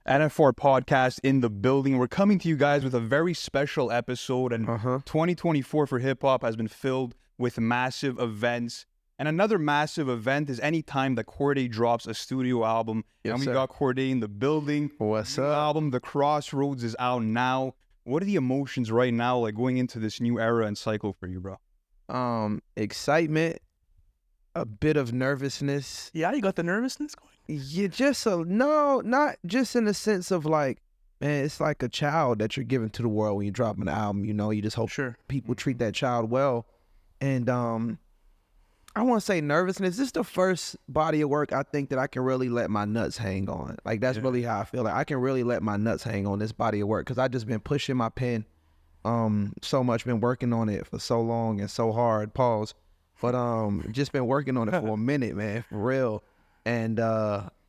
NFR podcast in the building. We're coming to you guys with a very special episode, and 2024 for hip hop has been filled with massive events. And another massive event is any time that Cordae drops a studio album. Yes, and we sir. got Cordae in the building. What's New up? album, The Crossroads, is out now. What are the emotions right now, like going into this new era and cycle for you, bro? Excitement, a bit of nervousness. Yeah, you got the nervousness going? No, not just in the sense of like, man, it's like a child that you're giving to the world when you drop an album, you know, you just hope people treat that child well. And I want to say nervousness. This is the first body of work I think that I can really let my nuts hang on. Like, that's really how I feel. Like, I can really let my nuts hang on this body of work because I just been pushing my pen so much, been working on it for so long and so hard, pause. But just been working on it for a minute, man, for real. And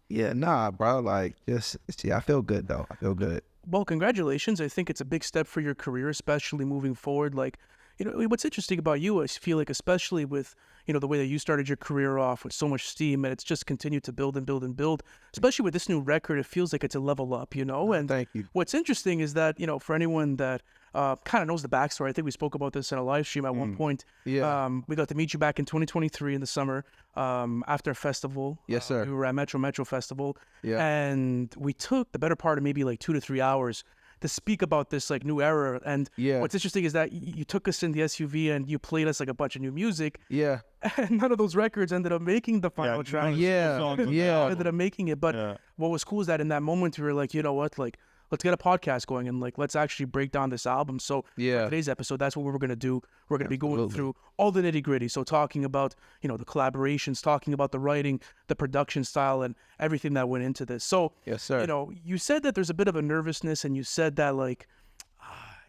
yeah, nah, bro, like, I feel good, though. I feel good. Well, congratulations. I think it's a big step for your career, especially moving forward. Like, you know, what's interesting about you, I feel like, especially with, you know, the way that you started your career off with so much steam, and it's just continued to build and build and build, especially with this new record, it feels like it's a level up, you know? And Thank you. What's interesting is that, you know, for anyone that kind of knows the backstory, I think we spoke about this in a live stream at one point. Yeah. We got to meet you back in 2023 in the summer after a festival. Yes, sir. We were at Metro Festival. Yeah. And we took the better part of maybe like 2 to 3 hours to speak about this like new era. And what's interesting is that you took us in the SUV and you played us like a bunch of new music. Yeah. And none of those records ended up making the final track. Ended up making it. But what was cool is that in that moment we were like, you know what, like, let's get a podcast going and like let's actually break down this album. So for today's episode, that's what we're gonna do. We're gonna be going through all the nitty gritty. So talking about, you know, the collaborations, talking about the writing, the production style, and everything that went into this. So Yes, sir. you know, you said that there's a bit of a nervousness, and you said that like,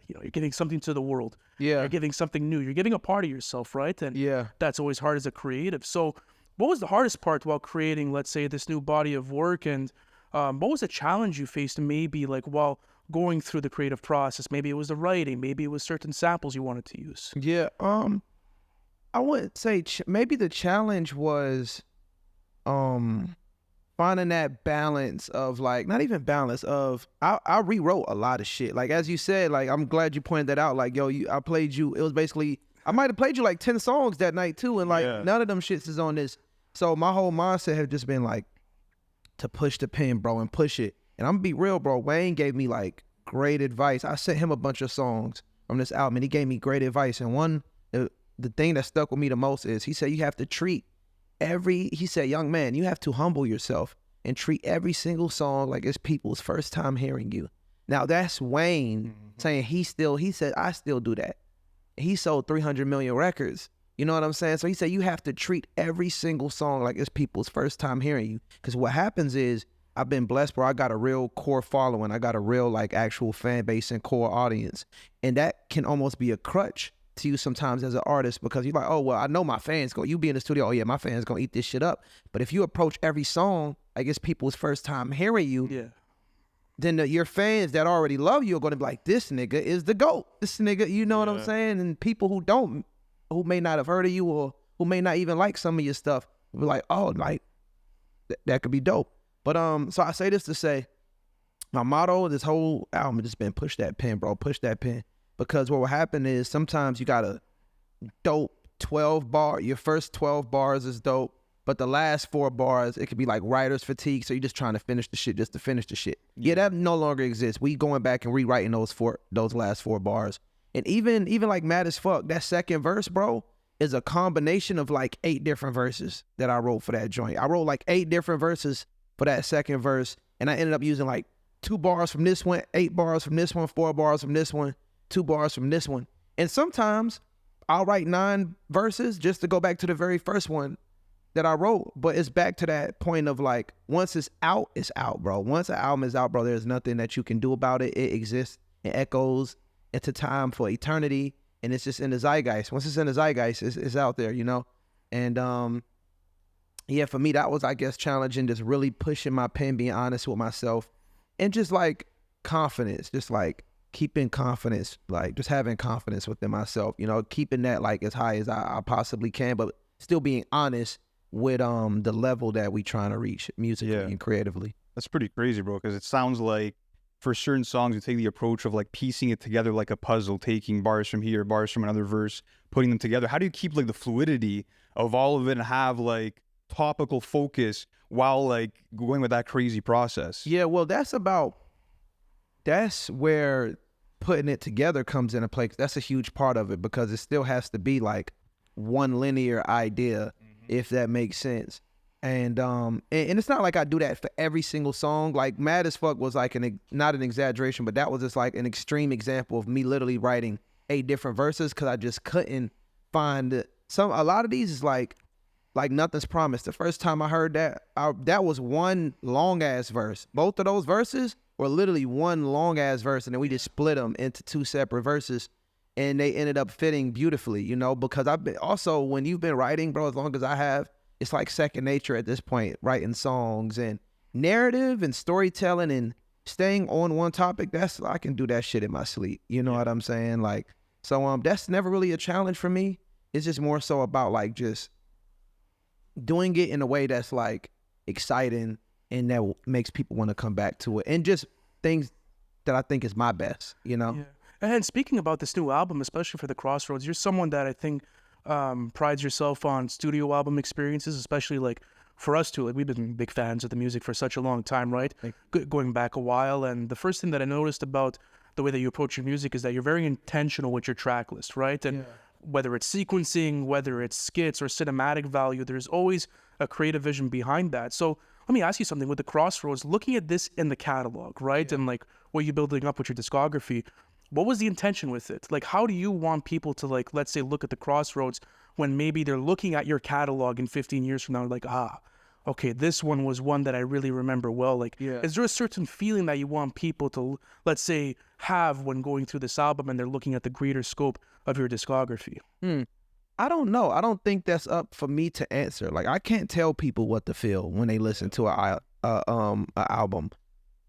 you know, you're giving something to the world. Yeah. You're giving something new. You're giving a part of yourself, right? And Yeah. that's always hard as a creative. So what was the hardest part while creating, let's say, this new body of work? And what was the challenge you faced maybe like while going through the creative process? Maybe it was the writing, maybe it was certain samples you wanted to use. Yeah, I wouldn't say maybe the challenge was finding that balance of like, not even balance of, I rewrote a lot of shit. Like, as you said, like, I'm glad you pointed that out. Like, yo, I played you, it was basically, I might have played you like 10 songs that night too, and like none of them shits is on this. So my whole mindset had just been like to push the pen, bro, and push it. And I'm gonna be real, bro. Wayne gave me like great advice. I sent him a bunch of songs from this album, and he gave me great advice. And the thing that stuck with me the most is he said you have to treat he said, young man, you have to humble yourself and treat every single song like it's people's first time hearing you. Now that's Wayne saying he said, I still do that. He sold 300 million records. You know what I'm saying? So he said you have to treat every single song like it's people's first time hearing you. Because what happens is, I've been blessed, bro. I got a real core following. I got a real like actual fan base and core audience. And that can almost be a crutch to you sometimes as an artist, because you're like, oh, well, I know my fans you be in the studio, oh yeah, my fans gonna eat this shit up. But if you approach every song like it's people's first time hearing you, then your fans that already love you are gonna be like, this nigga is the GOAT. This nigga, you know what I'm saying? And people who may not have heard of you or who may not even like some of your stuff will be like, oh, like that could be dope. But so I say this to say, my motto of this whole album has just been push that pen, bro, push that pen. Because what will happen is sometimes you got a dope 12 bar, your first 12 bars is dope, but the last 4 bars, it could be like writer's fatigue, so you're just trying to finish the shit just to finish the shit. Yeah, that no longer exists. We going back and rewriting those last 4 bars. And even like Mad as Fuck, that second verse, bro, is a combination of like 8 different verses that I wrote for that joint. I wrote like 8 different verses for that second verse, and I ended up using like 2 bars from this one, 8 bars from this one, 4 bars from this one, 2 bars from this one. And sometimes I'll write 9 verses just to go back to the very first one that I wrote. But it's back to that point of like, once it's out, bro. Once an album is out, bro, there's nothing that you can do about it. It exists, it echoes into time for eternity, and it's just in the zeitgeist. Once it's in the zeitgeist, it's out there, you know? And yeah, for me, that was, I guess, challenging, just really pushing my pen, being honest with myself, and just like confidence, just like keeping confidence, like just having confidence within myself, you know, keeping that like as high as I possibly can, but still being honest with the level that we trying to reach musically and creatively. That's pretty crazy, bro, because it sounds like for certain songs, you take the approach of like piecing it together like a puzzle, taking bars from here, bars from another verse, putting them together. How do you keep like the fluidity of all of it and have like topical focus while like going with that crazy process? Yeah, well, that's where putting it together comes into play. That's a huge part of it because it still has to be like one linear idea, if that makes sense. And it's not like I do that for every single song. Like Mad as Fuck was like not an exaggeration, but that was just like an extreme example of me literally writing 8 different verses because I just couldn't find it. A lot of these is like Nothing's Promised. The first time I heard that, that was one long ass verse. Both of those verses were literally one long ass verse, and then we just split them into 2 separate verses, and they ended up fitting beautifully, you know, because I've been also, when you've been writing, bro, as long as I have, it's like second nature at this point, writing songs and narrative and storytelling and staying on one topic. I can do that shit in my sleep. You know what I'm saying? Like, so that's never really a challenge for me. It's just more so about like just doing it in a way that's like exciting and that makes people want to come back to it, and just things that I think is my best, you know? Yeah. And speaking about this new album, especially for the Crossroads, you're someone that I think prides yourself on studio album experiences, especially like for us too. Like we've been big fans of the music for such a long time, right? Going back a while. And the first thing that I noticed about the way that you approach your music is that you're very intentional with your track list, right? And whether it's sequencing, whether it's skits or cinematic value, there's always a creative vision behind that. So let me ask you something with the Crossroads, looking at this in the catalog, right? And like what you're building up with your discography, what was the intention with it? Like, how do you want people to, like, let's say, look at the Crossroads when maybe they're looking at your catalog in 15 years from now, like, okay, this one was one that I really remember well. Like, is there a certain feeling that you want people to, let's say, have when going through this album and they're looking at the greater scope of your discography? I don't know. I don't think that's up for me to answer. Like, I can't tell people what to feel when they listen to an album.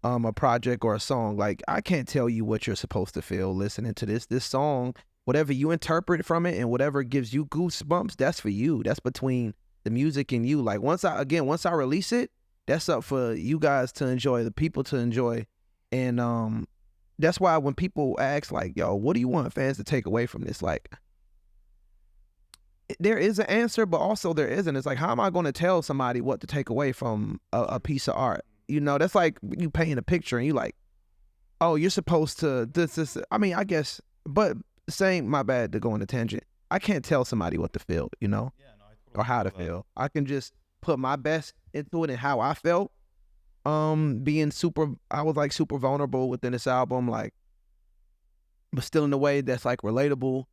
A project or a song. Like, I can't tell you what you're supposed to feel listening to this song. Whatever you interpret from it and whatever gives you goosebumps, that's for you. That's between the music and you. Like, once I release it, that's up for you guys to enjoy, the people to enjoy. And that's why when people ask, like, yo, what do you want fans to take away from this? Like, there is an answer, but also there isn't. It's like, how am I going to tell somebody what to take away from a piece of art? You know, that's like you paint a picture and you like, oh, you're supposed to this. I mean, I guess, but saying, my bad to go on a tangent, I can't tell somebody what to feel, you know, or how to feel. I can just put my best into it and how I felt. I was like super vulnerable within this album, like, but still in a way that's like relatable.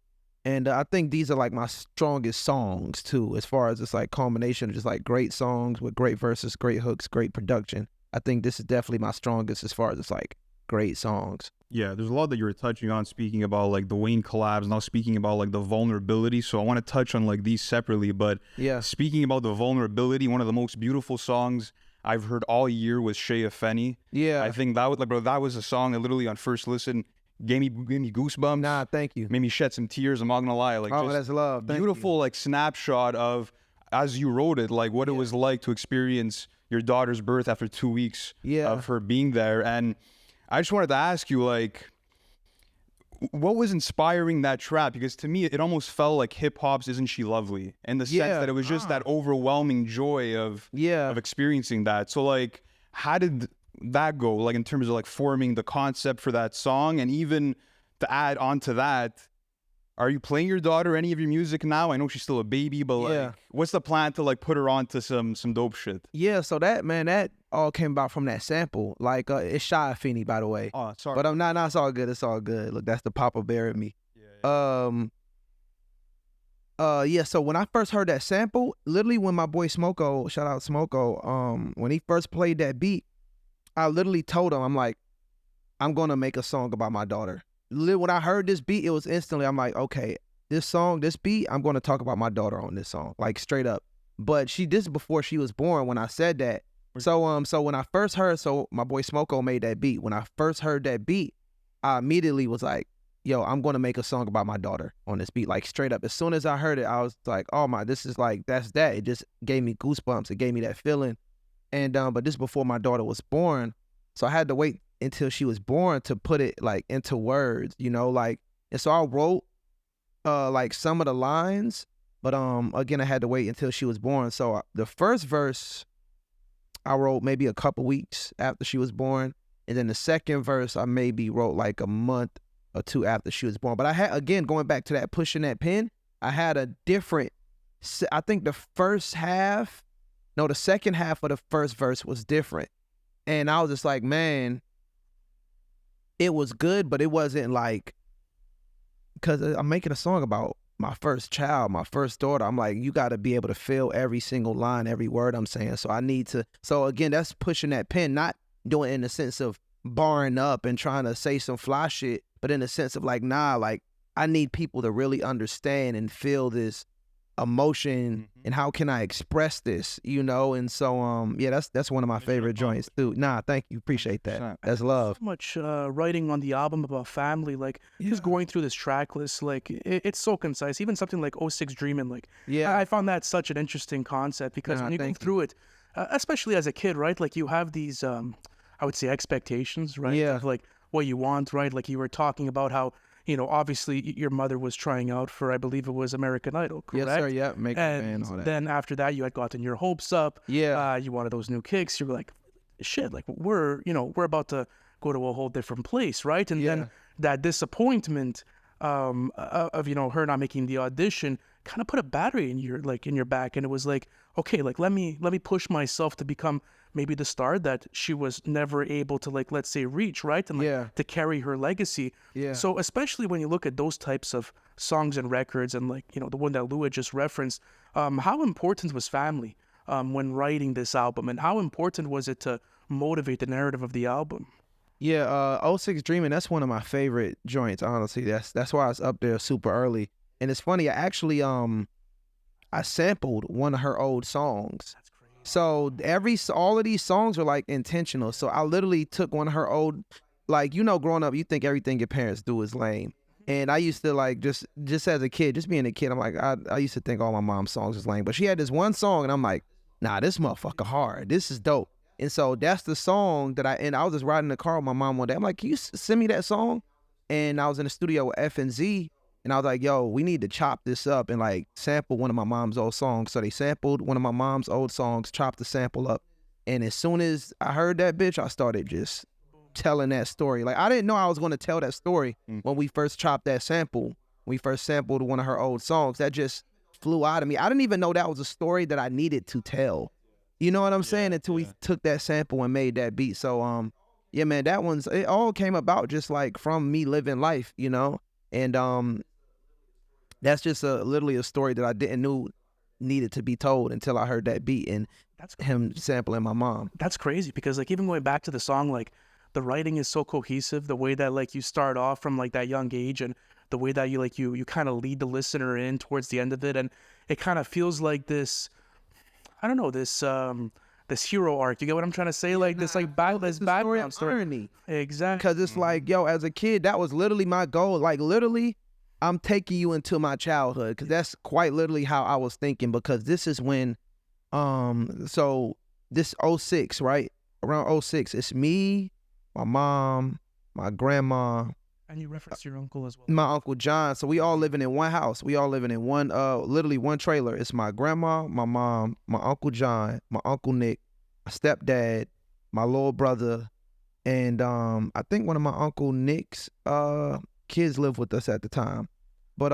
And I think these are like my strongest songs too, as far as it's like combination of just like great songs with great verses, great hooks, great production. I think this is definitely my strongest as far as it's like great songs. Yeah, there's a lot that you were touching on, speaking about like the Wayne collabs, now speaking about like the vulnerability. So I want to touch on like these separately, but speaking about the vulnerability, one of the most beautiful songs I've heard all year was Shea Afeni. Yeah. I think that was like, bro, that was a song that literally on first listen gave me goosebumps. Nah, thank you. Made me shed some tears, I'm not gonna lie. Like, that's love. Beautiful like snapshot of, as you wrote it, like what it was like to experience your daughter's birth after 2 weeks of her being there. And I just wanted to ask you, like, what was inspiring that track? Because to me, it almost felt like hip hop's Isn't She Lovely, in the sense that it was just that overwhelming joy of experiencing that. So like, how did that go, like in terms of like forming the concept for that song? And even to add on to that, are you playing your daughter any of your music now? I know she's still a baby, but like, what's the plan to like put her on to some dope shit? Yeah, so that all came about from that sample. Like, it's Shea Afeni, by the way. Oh, sorry. But I'm not. It's all good. It's all good. Look, that's the Papa Bear in me. So when I first heard that sample, literally when my boy Smoko, shout out Smoko, when he first played that beat, I literally told him, I'm like, I'm gonna make a song about my daughter. When I heard this beat, it was instantly, I'm like, okay, this beat, I'm gonna talk about my daughter on this song, like straight up. But this before she was born when I said that. So when I first heard, my boy Smoko made that beat. When I first heard that beat, I immediately was like, yo, I'm gonna make a song about my daughter on this beat, like straight up. As soon as I heard it, I was like, oh my, this is like, that's that. It just gave me goosebumps. It gave me that feeling. And but this before my daughter was born, so I had to wait until she was born to put it like into words, you know, like. And so I wrote like some of the lines, but again I had to wait until she was born. So the first verse I wrote maybe a couple weeks after she was born, and then the second verse I maybe wrote like a month or two after she was born. But I had, again, going back to that pushing that pen, I had a different, I think the second half of the first verse was different. And I was just like, man, it was good, but it wasn't like, because I'm making a song about my first child, my first daughter. I'm like, you got to be able to feel every single line, every word I'm saying. So I need to, so again, that's pushing that pen, not doing it in the sense of barring up and trying to say some fly shit, but in the sense of like, nah, like I need people to really understand and feel this emotion, and how can I express this, you know? And so yeah, that's one of my favorite joints too. Nah, thank you, appreciate that. That's love. So much writing on the album about family, like just going through this track list, like it's so concise. Even something like 06 Dreamin', like I found that such an interesting concept, because when you go through it, especially as a kid, right, like you have these I would say expectations, right, of like what you want, right? Like you were talking about how, you know, obviously your mother was trying out for, I believe it was American Idol, correct? Yes, sir, yeah, make a and all that. Then after that, you had gotten your hopes up. Yeah. You wanted those new kicks. You were like, shit, like we're about to go to a whole different place, right? And then that disappointment of, you know, her not making the audition kind of put a battery in your back. And it was like, okay, like let me push myself to become maybe the star that she was never able to, like, let's say, reach, right? And like to carry her legacy. Yeah. So especially when you look at those types of songs and records, and like, you know, the one that Lou had just referenced, how important was family when writing this album, and how important was it to motivate the narrative of the album? Yeah, 06 Dreamin', that's one of my favorite joints, honestly. That's why it's up there super early. And it's funny, I actually I sampled one of her old songs. That's crazy. So all of these songs are like intentional. So I literally took one of her old, like, you know, growing up, you think everything your parents do is lame. And I used to like, just as a kid, just being a kid, I'm like, I used to think all my mom's songs was lame. But she had this one song and I'm like, nah, this motherfucker hard. This is dope. And so that's the song that I was just riding in the car with my mom one day. I'm like, can you send me that song? And I was in the studio with F&Z, and I was like, yo, we need to chop this up and like sample one of my mom's old songs. So they sampled one of my mom's old songs, chopped the sample up. And as soon as I heard that bitch, I started just telling that story. Like, I didn't know I was going to tell that story when we first chopped that sample. We first sampled one of her old songs. That just flew out of me. I didn't even know that was a story that I needed to tell. You know what I'm saying? Until we took that sample and made that beat. So, yeah, man, it all came about just like from me living life, you know? And that's just literally a story that I didn't know needed to be told until I heard that beat and that's him sampling my mom. That's crazy, because like even going back to the song, like the writing is so cohesive, the way that like you start off from like that young age, and the way that you kind of lead the listener in towards the end of it, and it kind of feels like this, I don't know, this hero arc. You get what I'm trying to say? Like this background story. Exactly. Because it's like, yo, as a kid, that was literally my goal. Like literally, I'm taking you into my childhood, because that's quite literally how I was thinking. Because this is when, so this 06, right? Around 06, it's me, my mom, my grandma. And you referenced your uncle as well. My Uncle John. So we all living in one house. We all living in one, literally one trailer. It's my grandma, my mom, my Uncle John, my Uncle Nick, my stepdad, my little brother, and I think one of my Uncle Nick's kids lived with us at the time. But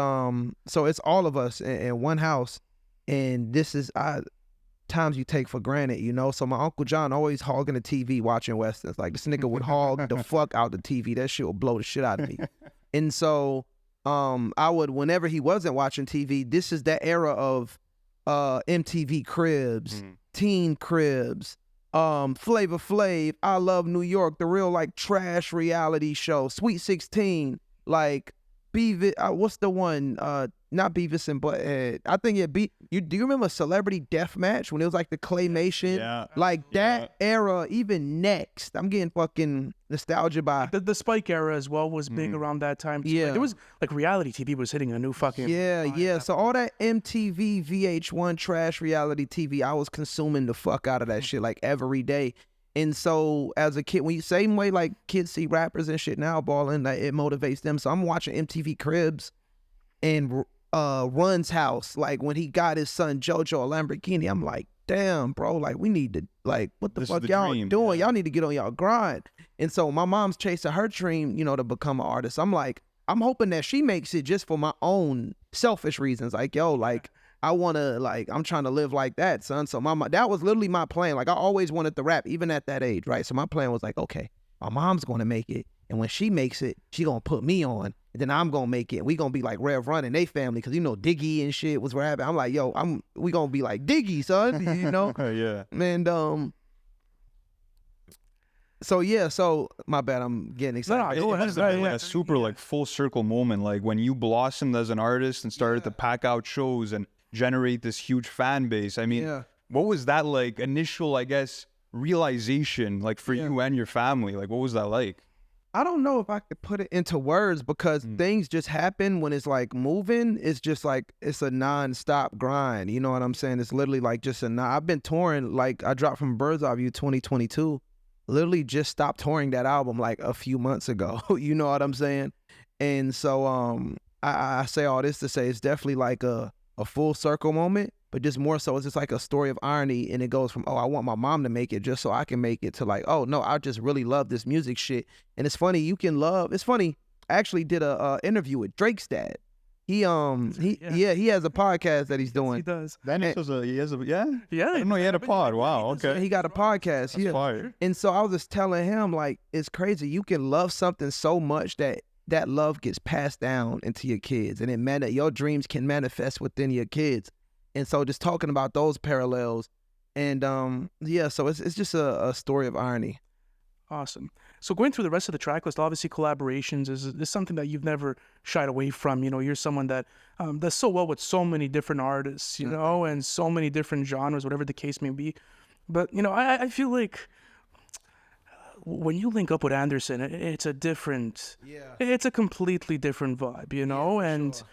so it's all of us in one house, and this is times you take for granted, you know? So my Uncle John always hogging the TV watching Westerns. Like, this nigga would hog the fuck out the TV. That shit would blow the shit out of me. And so I would, whenever he wasn't watching TV, this is that era of MTV Cribs, Teen Cribs, Flavor Flav, I Love New York, the real like trash reality show, Sweet 16, like Beavis. What's the one? Not Beavis and Butthead. I think do you remember Celebrity Deathmatch when it was like the claymation? Yeah. Like that era, even Next. I'm getting fucking nostalgia by the Spike era as well was big around that time too. Yeah. Like, it was like reality TV was hitting a new fucking Yeah. So all that MTV, VH1 trash reality TV, I was consuming the fuck out of that shit like every day. And so as a kid, same way like kids see rappers and shit now balling, like it motivates them. So I'm watching MTV Cribs and Run's house, like when he got his son JoJo a Lamborghini. I'm like, damn, bro, like we need to, like, what the fuck y'all doing? Y'all need to get on y'all grind. And so my mom's chasing her dream, to become an artist. I'm like, I'm hoping that she makes it just for my own selfish reasons. Like, yo, like I want to, like, I'm trying to live like that, son. So that was literally my plan. Like I always wanted to rap, even at that age, right? So my plan was like, okay, my mom's going to make it. And when she makes it, she going to put me on. And then I'm going to make it. We going to be like Rev Run and they family. Because, Diggy and shit was rapping. I'm like, yo, we going to be like Diggy, son. Yeah. And, so my bad, I'm getting excited. No, go ahead. It's a super like full circle moment. Like when you blossomed as an artist and started to pack out shows and generate this huge fan base. I mean, what was that like initial, I guess, realization like for you and your family? Like what was that like? I don't know if I could put it into words because things just happen when it's like moving. It's just like, it's a non-stop grind. You know what I'm saying? It's literally like just I've been touring, like I dropped from Bird's Eye View 2022, literally just stopped touring that album like a few months ago. You know what I'm saying? And so I say all this to say it's definitely like a full circle moment, but just more so it's just like a story of irony, and it goes from, oh, I want my mom to make it just so I can make it, to like, oh no, I just really love this music shit. And it's funny, it's funny, I actually did a interview with Drake's dad. He has a podcast that he's doing. He does. Then he has a Yeah. I didn't know he had a pod. Wow. Okay. He got a podcast. That's fire. And so I was just telling him, like, it's crazy. You can love something so much that love gets passed down into your kids, and your dreams can manifest within your kids. And so just talking about those parallels, and so it's just a story of irony. Awesome. So going through the rest of the track list, obviously collaborations is something that you've never shied away from. You're someone that does so well with so many different artists, and so many different genres, whatever the case may be. But, I feel like when you link up with Anderson, it's a completely different vibe, and sure.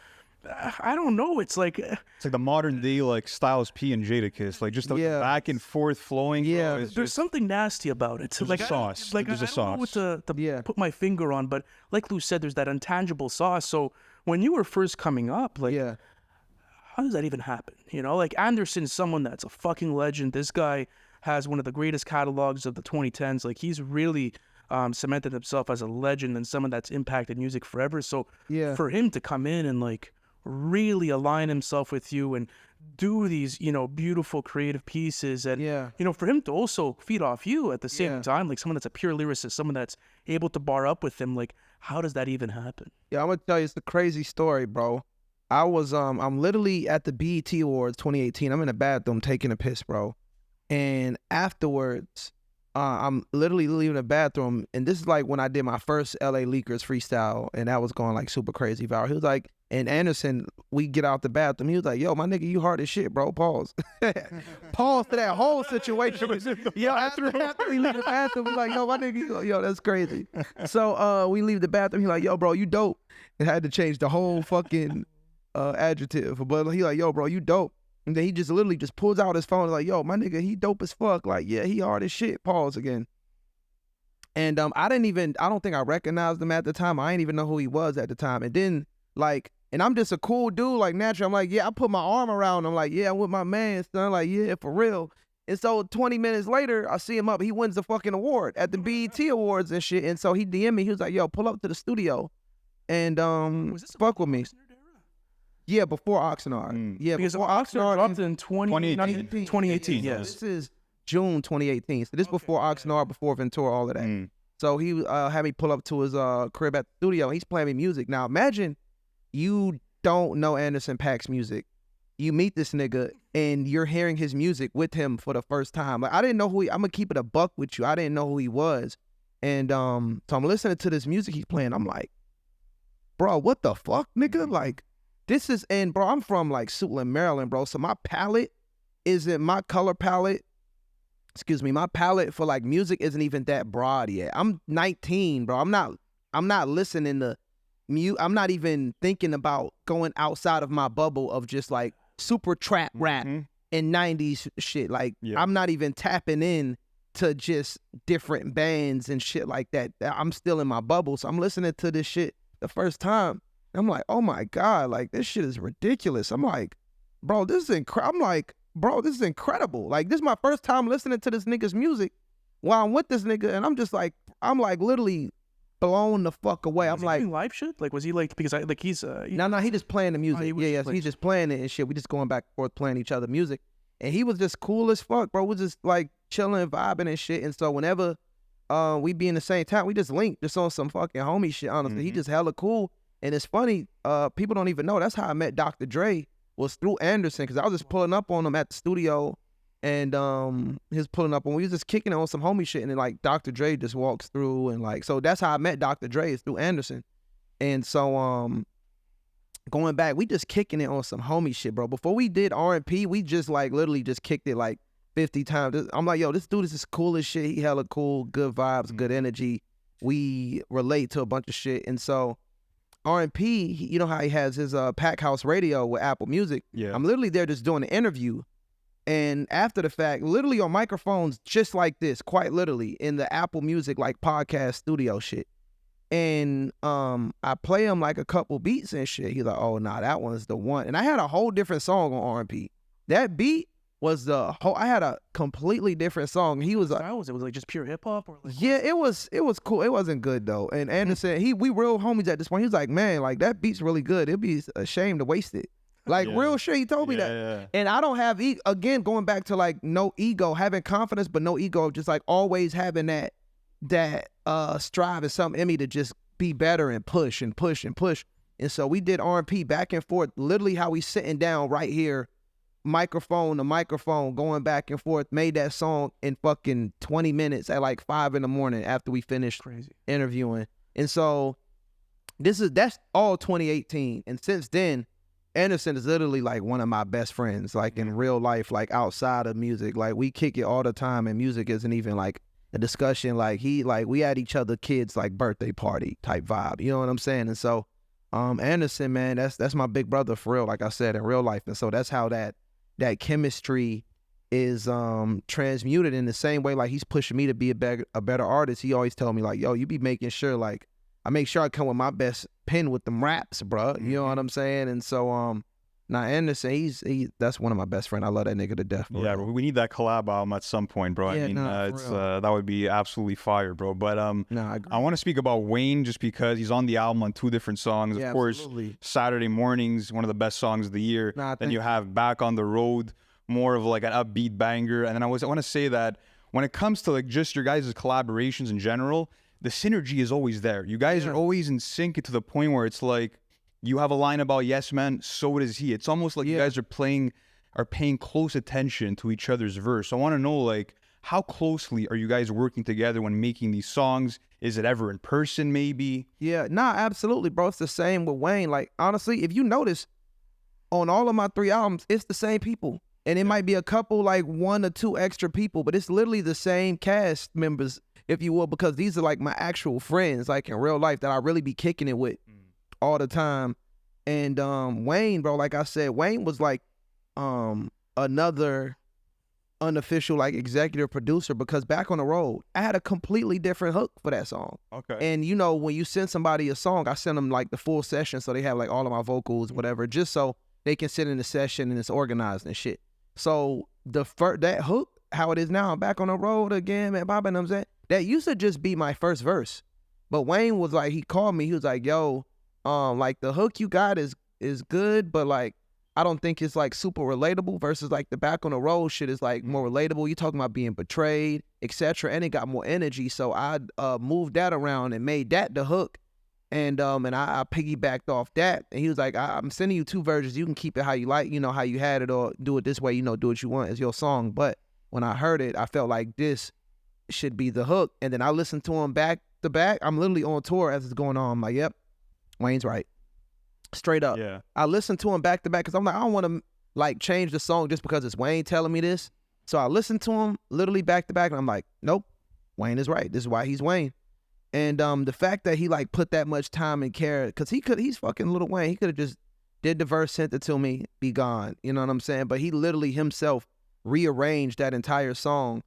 I don't know. It's like the modern day like Styles P and Jadakiss, like just the back and forth flowing. Yeah, there's just something nasty about it. There's a sauce. There's a sauce. I don't know what to put my finger on, but like Lou said, there's that intangible sauce. So when you were first coming up, like, how does that even happen? Like Anderson's someone that's a fucking legend. This guy has one of the greatest catalogs of the 2010s. Like he's really cemented himself as a legend and someone that's impacted music forever. So for him to come in and like really align himself with you and do these, beautiful creative pieces, and for him to also feed off you at the same time, like someone that's a pure lyricist, someone that's able to bar up with him, like how does that even happen? Yeah, I'm gonna tell you, it's a crazy story, bro. I was I'm literally at the BET Awards 2018. I'm in the bathroom taking a piss, bro, and afterwards I'm literally leaving the bathroom, and this is like when I did my first LA Leakers freestyle, and that was going like super crazy viral. He was like, and Anderson, we get out the bathroom, he was like, yo, my nigga, you hard as shit, bro, pause. Pause to that whole situation. After we leave the bathroom, we like, yo, my nigga, yo, that's crazy. So we leave the bathroom, he like, yo, bro, you dope. And had to change the whole fucking adjective, but he like, yo, bro, you dope. And then he just literally just pulls out his phone like, yo, my nigga, he dope as fuck. Like, yeah, he hard as shit. Pause again. And I don't think I recognized him at the time. I didn't even know who he was at the time. And then like, and I'm just a cool dude. Like naturally, I'm like, yeah, I put my arm around him. Like, yeah, I'm with my man, son. Like, yeah, for real. And so 20 minutes later, I see him up. He wins the fucking award at the BET Awards and shit. And so he DM'd me. He was like, yo, pull up to the studio and fuck with me. Yeah, before Oxnard. Yeah, because before Oxnard dropped in 2018. Yes. This is June 2018. So this before Oxnard, before Ventura, all of that. So he had me pull up to his crib at the studio. He's playing me music. Now imagine you don't know Anderson .Paak's music. You meet this nigga and you're hearing his music with him for the first time. Like I didn't know I'm gonna keep it a buck with you. I didn't know who he was. And so I'm listening to this music he's playing. I'm like, bro, what the fuck, nigga? Like, this is, and bro, I'm from like Suitland, Maryland, bro. So my palette isn't, my color palette, my palette for like music isn't even that broad yet. I'm 19, bro. I'm not listening to I'm not even thinking about going outside of my bubble of just like super trap rap and 90s shit. Like, I'm not even tapping in to just different bands and shit like that. I'm still in my bubble. So I'm listening to this shit the first time. I'm like, oh my God, like this shit is ridiculous. I'm like, bro, this is incredible. I'm like, bro, this is incredible. Like, this is my first time listening to this nigga's music while I'm with this nigga. And I'm just like, literally blown the fuck away. I'm like, doing live shit? Like, was he like, because he's no, he just playing the music. He's just playing it and shit. We just going back and forth playing each other music. And he was just cool as fuck, bro. We just like chilling, vibing and shit. And so whenever we be in the same town, we just link just on some fucking homie shit, honestly. He just hella cool. And it's funny, people don't even know, that's how I met Dr. Dre, was through Anderson, because I was just pulling up on him at the studio, and he was pulling up on, we was just kicking it on some homie shit, and then like Dr. Dre just walks through, and like, so that's how I met Dr. Dre, is through Anderson. And so going back, we just kicking it on some homie shit, bro. Before we did R&P, we just like literally just kicked it like 50 times. I'm like, yo, this dude is just cool as shit. He hella cool, good vibes, good energy. We relate to a bunch of shit. And so R&P, you know how he has his Pack House Radio with Apple Music? Yeah. I'm literally there just doing an interview. And after the fact, literally on microphones just like this, quite literally, in the Apple Music like podcast studio shit. And I play him like a couple beats and shit. He's like, oh, nah, that one's the one. And I had a whole different song on R&P. That beat was the whole, I had a completely different song. He was like, it was like just pure hip hop, or like, yeah, it was cool. It wasn't good though. And Anderson, we real homies at this point. He was like, man, like that beat's really good. It'd be a shame to waste it. Like real shit. He told me that. Yeah. And I don't have again, going back to like no ego, having confidence but no ego, just like always having that strive and something in me to just be better and push and push and push. And so we did R&P back and forth, literally how we sitting down right here, microphone to microphone, going back and forth, made that song in fucking 20 minutes at like 5 a.m. after we finished interviewing. And so that's all 2018. And since then, Anderson is literally like one of my best friends, like in real life, like outside of music. Like we kick it all the time, and music isn't even like a discussion. Like we had each other kids like birthday party type vibe. You know what I'm saying? And so Anderson, man, that's my big brother for real, like I said, in real life. And so that's how that chemistry is transmuted in the same way. Like he's pushing me to be a better artist. He always tell me like, yo, you be making sure, like I make sure I come with my best pen with them raps, bro. You know what I'm saying? And so now Anderson, that's one of my best friends. I love that nigga to death, bro. Yeah, bro, we need that collab album at some point, bro. Yeah, I mean, it's that would be absolutely fire, bro. But I want to speak about Wayne just because he's on the album on 2 different songs. Yeah, of course, absolutely. Saturday Mornings, one of the best songs of the year. Then you have Back on the Road, more of like an upbeat banger. And then I want to say that when it comes to like just your guys' collaborations in general, the synergy is always there. You guys are always in sync to the point where it's like you have a line about Yes Man, so does he. It's almost like you guys are paying close attention to each other's verse. So I want to know, like, how closely are you guys working together when making these songs? Is it ever in person, maybe? Yeah, nah, absolutely, bro. It's the same with Wayne. Like, honestly, if you notice, on all of my 3 albums, it's the same people. And it might be a couple, like 1 or 2 extra people, but it's literally the same cast members, if you will, because these are like my actual friends, like in real life, that I really be kicking it with all the time. And Wayne, bro, like I said, Wayne was like another unofficial like executive producer, because Back on the Road, I had a completely different hook for that song. Okay. And you know, when you send somebody a song, I send them like the full session, so they have like all of my vocals, whatever, just so they can sit in the session and it's organized and shit. So that hook, how it is now, I'm back on the road again, man, Bob, and I'm saying, that used to just be my first verse. But Wayne was like, he called me, he was like, yo, like the hook you got is good, but like I don't think it's like super relatable, versus like the Back on the Road shit is like more relatable. You talking about being betrayed, etc., and it got more energy. So I moved that around and made that the hook, and I piggybacked off that. And he was like, I'm sending you 2 versions. You can keep it how you like, you know, how you had it, or do it this way, you know, do what you want. It's your song. But when I heard it, I felt like this should be the hook. And then I listened to him back to back. I'm literally on tour as it's going on. I'm like, yep, Wayne's right. Straight up. Yeah. I listened to him back to back because I'm like, I don't want to like change the song just because it's Wayne telling me this. So I listened to him literally back to back, and I'm like, nope, Wayne is right. This is why he's Wayne. And the fact that he like put that much time and care, because he's fucking Lil Wayne. He could have just did the verse, sent it to me, be gone. You know what I'm saying? But he literally himself rearranged that entire song.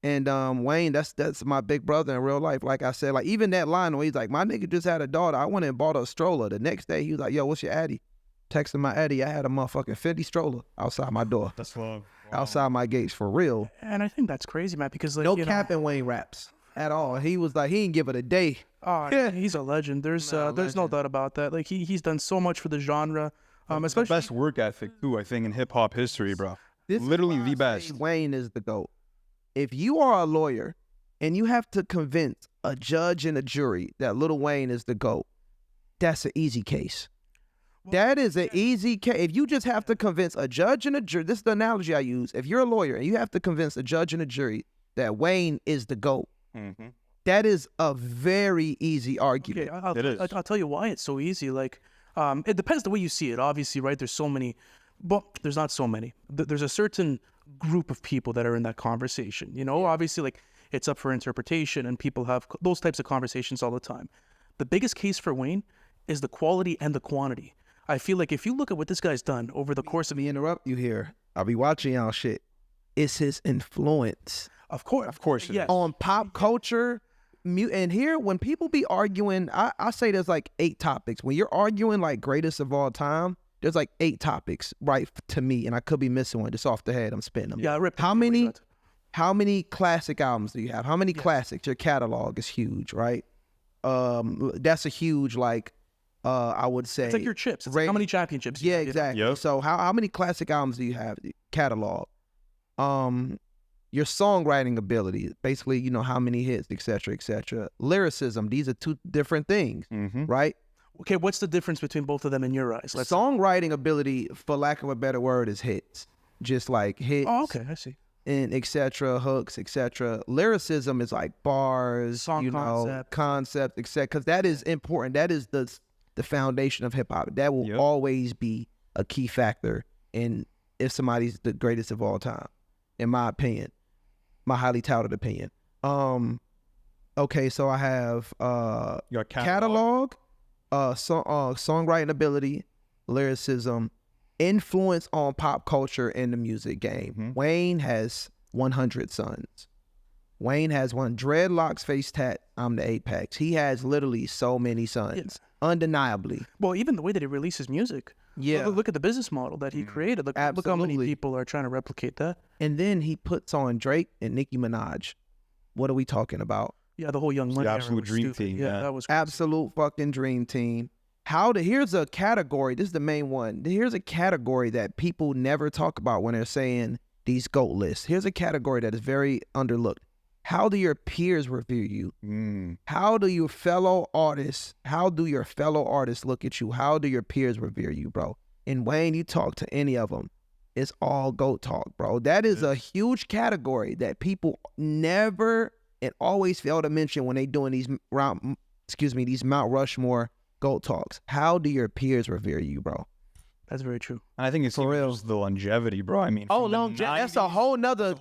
And Wayne, that's my big brother in real life. Like I said, like even that line where he's like, my nigga just had a daughter. I went and bought a stroller. The next day he was like, yo, what's your addy? Texting my addy, I had a motherfucking Fendi stroller outside my door. That's love. Wow. Outside my gates, for real. And I think that's crazy, man, because like, no cap in Wayne raps at all. He was like, he didn't give it a day. Oh, yeah. He's a legend. There's no doubt about that. Like he's done so much for the genre. Especially the best work ethic too, I think, in hip hop history, bro. Literally the best. Wayne is the GOAT. If you are a lawyer and you have to convince a judge and a jury that Lil Wayne is the GOAT, that's an easy case. That is an easy case. If you just have to convince a judge and a jury, this is the analogy I use. If you're a lawyer and you have to convince a judge and a jury that Wayne is the GOAT, that is a very easy argument. Okay, I'll tell you why it's so easy. Like, it depends the way you see it. Obviously, right? There's so many, but there's not so many. There's a certain group of people that are in that conversation. You know, obviously, like it's up for interpretation, and people have those types of conversations all the time. The biggest case for Wayne is the quality and the quantity. I feel like if you look at what this guy's done over the course of... Let me interrupt you here. I'll be watching y'all shit. It's his influence. Of course. Yes. On pop culture. And here, when people be arguing, I say there's like 8 topics. When you're arguing like greatest of all time, there's like 8 topics, right, to me. And I could be missing one. Just off the head, I'm spitting them. Yeah, How many classic albums do you have? How many classics? Your catalog is huge, right? That's a huge, like... I would say it's like your chips. It's like how many championships? Yeah, exactly. Yep. So how many classic albums do you have? Catalog. Your songwriting ability, basically, you know, how many hits, etc., etc. Lyricism. These are 2 different things, right? Okay, what's the difference between both of them in your eyes? Songwriting ability, for lack of a better word, is hits. Just like hits. Oh, okay, I see. And etc., hooks, etc. Lyricism is like bars, song concept, etc. Because that is important. That is the foundation of hip hop. That will always be a key factor in if somebody's the greatest of all time, in my opinion, my highly touted opinion. Okay, so I have your catalog, songwriting ability, lyricism, influence on pop culture and the music game. Wayne has 100 sons. Wayne has one dreadlocks, face tat. I'm the Apex. He has literally so many sons. Yes. Undeniably. Well, even the way that he releases music. Yeah. Look at the business model that he created. Look how many people are trying to replicate that. And then he puts on Drake and Nicki Minaj. What are we talking about? Yeah, the whole Young Money. The absolute dream team. Yeah, that was crazy. Absolute fucking dream team. Here's a category. This is the main one. Here's a category that people never talk about when they're saying these GOAT lists. Here's a category that is very underlooked. How do your peers review you? How do your fellow artists look at you? How do your peers revere you, bro? And Wayne, you talk to any of them, it's all GOAT talk, bro. That is a huge category that people never and always fail to mention when they doing these Mount Rushmore GOAT talks. How do your peers revere you, bro? That's very true. And I think it's just the longevity, bro. I mean, longevity. That's a whole nother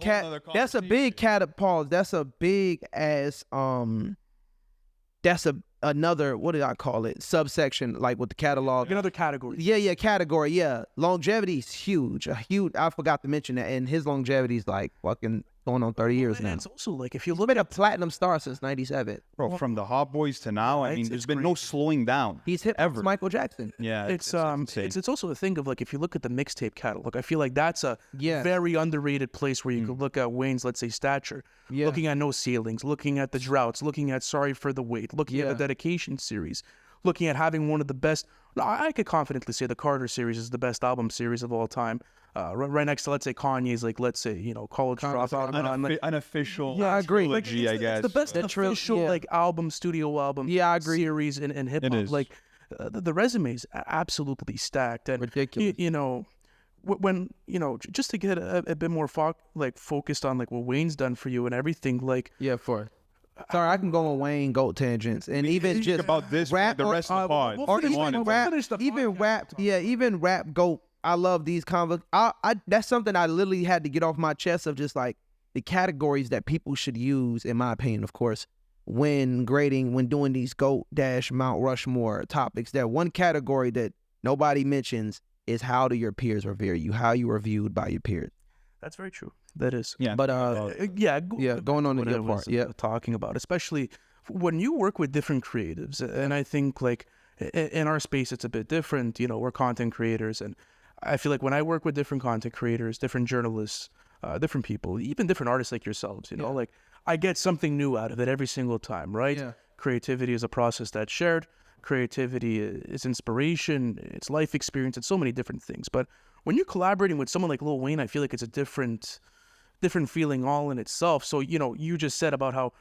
that's a big catapult. That's a big ass that's another, what did I call it? Subsection, like with the catalog. Another category. Yeah, category. Yeah. Longevity is huge. I forgot to mention that. And his longevity is like fucking going on 30 years now. It's also like, if you look at a platinum star since 97. Bro, from the Hot Boys to now, I mean, there's been no slowing down. He's hit ever. Michael Jackson. Yeah. It's also a thing of like, if you look at the mixtape catalog, I feel like that's a very underrated place where you could look at Wayne's, let's say, stature. Yeah. Looking at No Ceilings, looking at The Droughts, looking at Sorry for the Wait, looking at the Dedication series, looking at having one of the best. I could confidently say the Carter series is the best album series of all time. Right next to, let's say, Kanye's, like, let's say, you know, College Dropout. Unofficial. Yeah, I agree. Like, I guess. It's the best official, like, studio album series in hip-hop. Like, the resume is absolutely stacked. And, ridiculous. You know, when, you know, just to get a bit more focused on, like, what Wayne's done for you and everything, like... Yeah, for Sorry, I can go on Wayne goat tangents and even just about this rap the rest of the pod. or even rap goat. I love these convos. That's something I literally had to get off my chest of just like the categories that people should use, in my opinion, of course, when grading, when doing these GOAT - Mount Rushmore topics. That one category that nobody mentions is how do your peers revere you, how you are viewed by your peers. That's very true. That is. Yeah. But going on to the part. Yeah. Talking about, especially when you work with different creatives, and I think like in our space it's a bit different. You know, we're content creators, and I feel like when I work with different content creators, different journalists, different people, even different artists like yourselves, you know, like I get something new out of it every single time, right? Yeah. Creativity is a process that's shared. Creativity is inspiration. It's life experience. It's so many different things. But when you're collaborating with someone like Lil Wayne, I feel like it's a different feeling all in itself. So, you know, you just said about how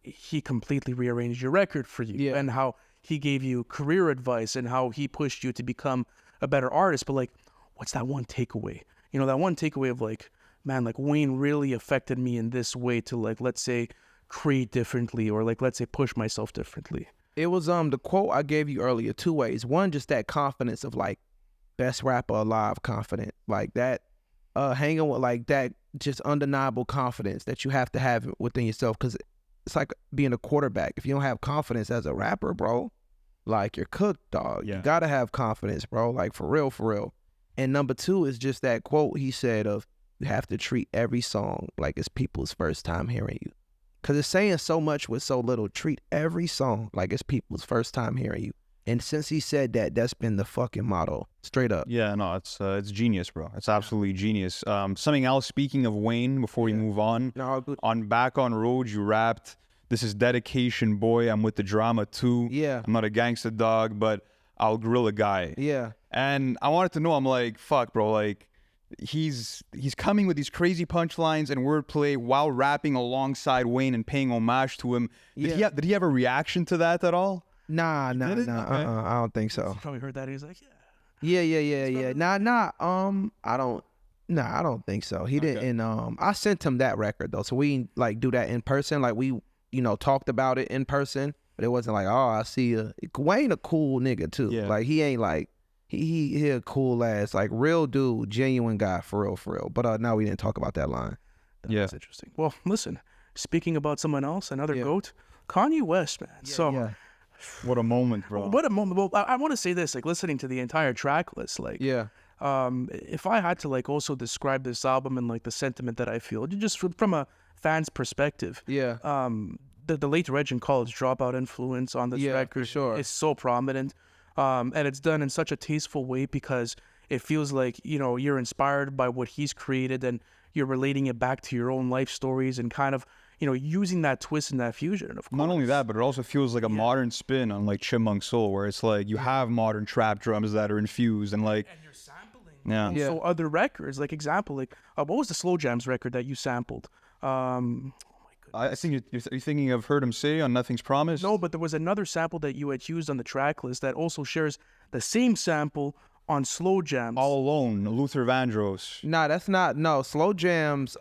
he completely rearranged your record for you and how he gave you career advice and how he pushed you to become a better artist. But like, what's that one takeaway? You know, that one takeaway of like, man, like Wayne really affected me in this way to like, let's say, create differently, or like, let's say, push myself differently. It was the quote I gave you earlier, two ways. One, just that confidence of like best rapper alive confident, like that hanging with like that just undeniable confidence that you have to have within yourself, because it's like being a quarterback. If you don't have confidence as a rapper, bro, like you're cooked, dog. You gotta have confidence, bro, like for real, for real. And number two is just that quote he said of, you have to treat every song like it's people's first time hearing you. Because it's saying so much with so little. Treat every song like it's people's first time hearing you. And since he said that, that's been the fucking motto, straight up. Yeah, no, it's genius, bro. It's absolutely genius. Something else, speaking of Wayne, before we move on, on Back on Road, you rapped, this is dedication, boy, I'm with the drama too. Yeah. I'm not a gangster dog, but I'll grill a guy. Yeah. And I wanted to know, I'm like, fuck, bro, like, he's coming with these crazy punchlines and wordplay while rapping alongside Wayne and paying homage to him. Did he have a reaction to that at all? Nah. I don't think so. You probably heard that. He's like, Yeah. I don't think so. He didn't. I sent him that record though, so we like do that in person. Like we, talked about it in person, but it wasn't like, oh, I see you. Wayne a cool nigga too. Yeah. Like he ain't like. He a cool ass, like real dude, genuine guy, for real. But now we didn't talk about that line. That's interesting. Well, listen, speaking about someone else, another GOAT, Kanye West, man. What a moment, bro. What a moment. Well, I want to say this, like listening to the entire track list, like, if I had to like also describe this album and like the sentiment that I feel, just from a fan's perspective, the late Reg and College Dropout influence on this record is so prominent. And it's done in such a tasteful way because it feels like, you're inspired by what he's created and you're relating it back to your own life stories and kind of, using that twist and that fusion. And of course, not only that, but it also feels like a modern spin on like Chipmunk Soul, where it's like you have modern trap drums that are infused and like. And you're sampling. So other records, like example, like what was the Slow Jams record that you sampled? I think you're thinking of Heard Him Say on Nothing's Promised? No, but there was another sample that you had used on the track list that also shares the same sample on Slow Jams. All Alone, Luther Vandross. Nah, that's not. No, Slow Jams,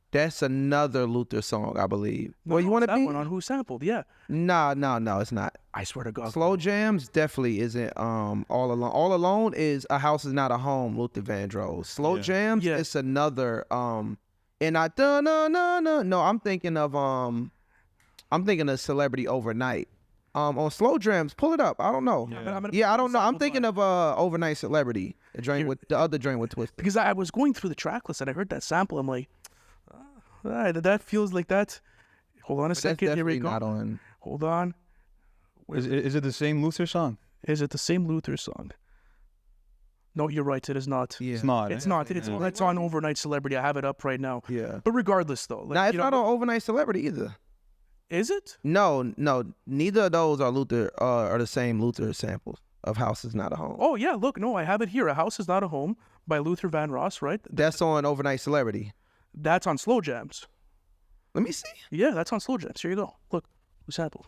that's another Luther song, I believe. Well, you want to be? That one on Who Sampled, yeah. No, it's not. I swear to God. Slow Jams definitely isn't All Alone. All Alone is A House Is Not a Home, Luther Vandross. Slow Jams is another, and I'm thinking of Celebrity Overnight. On Slow Jams, pull it up. I don't know. I don't know. I'm thinking of Overnight Celebrity, the other joint with Twist. Because I was going through the track list and I heard that sample. I'm like, that feels like that. Hold on a second. Here we go. Hold on. Is it the same Luther song? Is it the same Luther song? No, you're right. It is not. Yeah. It's not. It's not. It's on Overnight Celebrity. I have it up right now. Yeah. But regardless, though. Like, it's not on Overnight Celebrity either. Is it? No. Neither of those are Luther. Are the same Luther samples of House Is Not a Home. Oh yeah. Look, no, I have it here. A House Is Not a Home by Luther Vandross, right? That's on Overnight Celebrity. That's on Slow Jams. Let me see. Yeah, that's on Slow Jams. Here you go. Look, who sampled?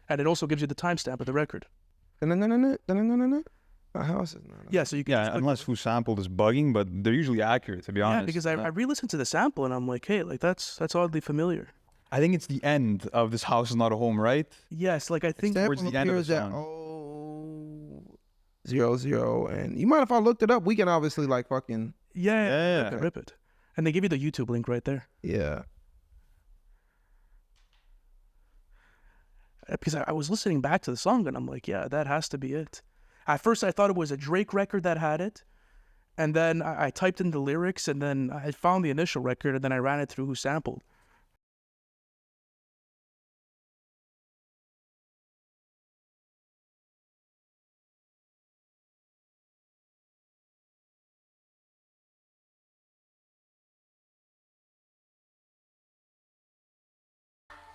And it also gives you the timestamp of the record. Yeah, so you can unless Who Sampled is bugging, but they're usually accurate, to be honest. Yeah, because I re-listened to the sample and I'm like, hey, like that's oddly familiar. I think it's the end of This House Is Not a Home, right? Yes, like I think towards the end of the song. 0-0, and you mind if I looked it up? We can obviously like fucking rip it, and they give you the YouTube link right there. Yeah. Because I was listening back to the song and I'm like, yeah, that has to be it. At first I thought it was a Drake record that had it, and then I typed in the lyrics, and then I found the initial record, and then I ran it through who sampled.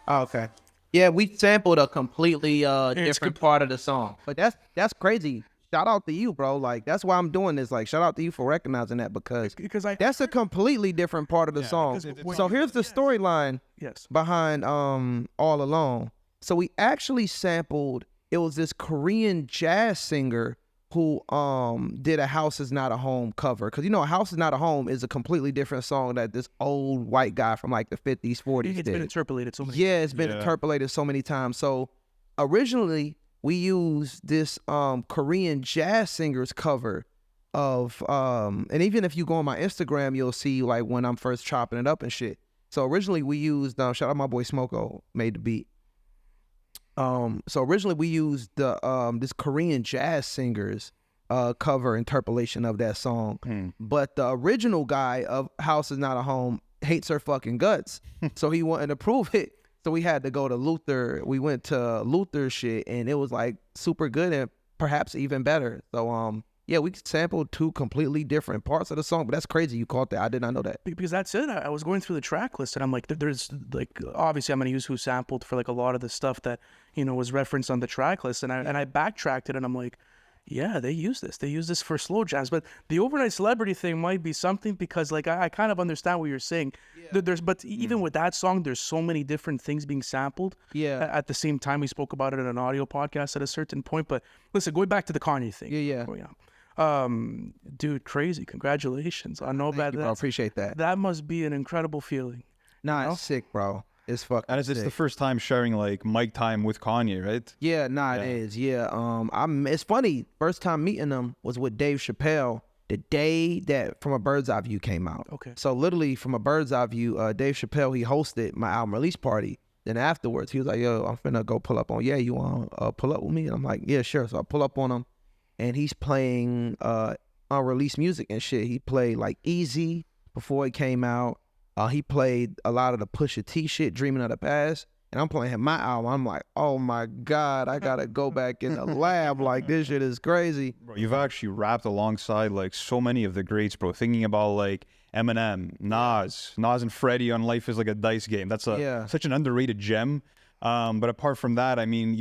Oh, okay. Yeah, we sampled a completely different part of the song. But that's crazy. Shout out to you, bro. Like, that's why I'm doing this. Like, shout out to you for recognizing that, because that's a completely different part of the song. So here's the storyline behind All Alone. So we actually sampled, it was this Korean jazz singer who did a House Is Not a Home cover. Because, you know, A House Is Not a Home is a completely different song that this old white guy from like the 50s, 40s It's been interpolated so many times. Yeah, it's been interpolated so many times. So originally we used this Korean jazz singer's cover of, and even if you go on my Instagram, you'll see like when I'm first chopping it up and shit. So originally we used, shout out my boy Smoko, made the beat. So originally we used the this Korean jazz singer's cover interpolation of that song, but the original guy of House Is Not a Home hates her fucking guts, so he wanted to prove it. So we had to go to Luther. We went to Luther shit, and it was like super good and perhaps even better. So yeah, we sampled two completely different parts of the song, but that's crazy you caught that. I did not know that. Because that's it. I was going through the track list, and I'm like, there's like, obviously I'm going to use who sampled for like a lot of the stuff that, you know, was referenced on the track list, and I backtracked it, and I'm like, yeah, they use this. They use this for slow jams. But the overnight celebrity thing might be something, because like I kind of understand what you're saying. But even with that song, there's so many different things being sampled. At the same time, we spoke about it in an audio podcast at a certain point. But listen, going back to the Kanye thing. Dude, crazy! Congratulations. I know about that. I appreciate that. That must be an incredible feeling. Nah, it's sick, bro. It's fucking And it's the first time sharing like mic time with Kanye, right? Yeah, it is. Yeah. It's funny. First time meeting him was with Dave Chappelle the day that From a Bird's Eye View came out. Okay. So literally From a Bird's Eye View, Dave Chappelle, he hosted my album release party. Then afterwards, he was like, yo, I'm finna go pull up on, you want to pull up with me? And I'm like, yeah, sure. So I pull up on him, and he's playing unreleased music and shit. He played like Easy before it came out. He played a lot of the Pusha T shit, Dreaming of the Past. And I'm playing him my album. I'm like, oh my God, I gotta go back in the lab. Like, this shit is crazy. Bro, you've actually rapped alongside like so many of the greats, bro. Thinking about like Eminem, Nas and Freddie on Life Is Like a Dice Game. That's such an underrated gem. But apart from that, I mean,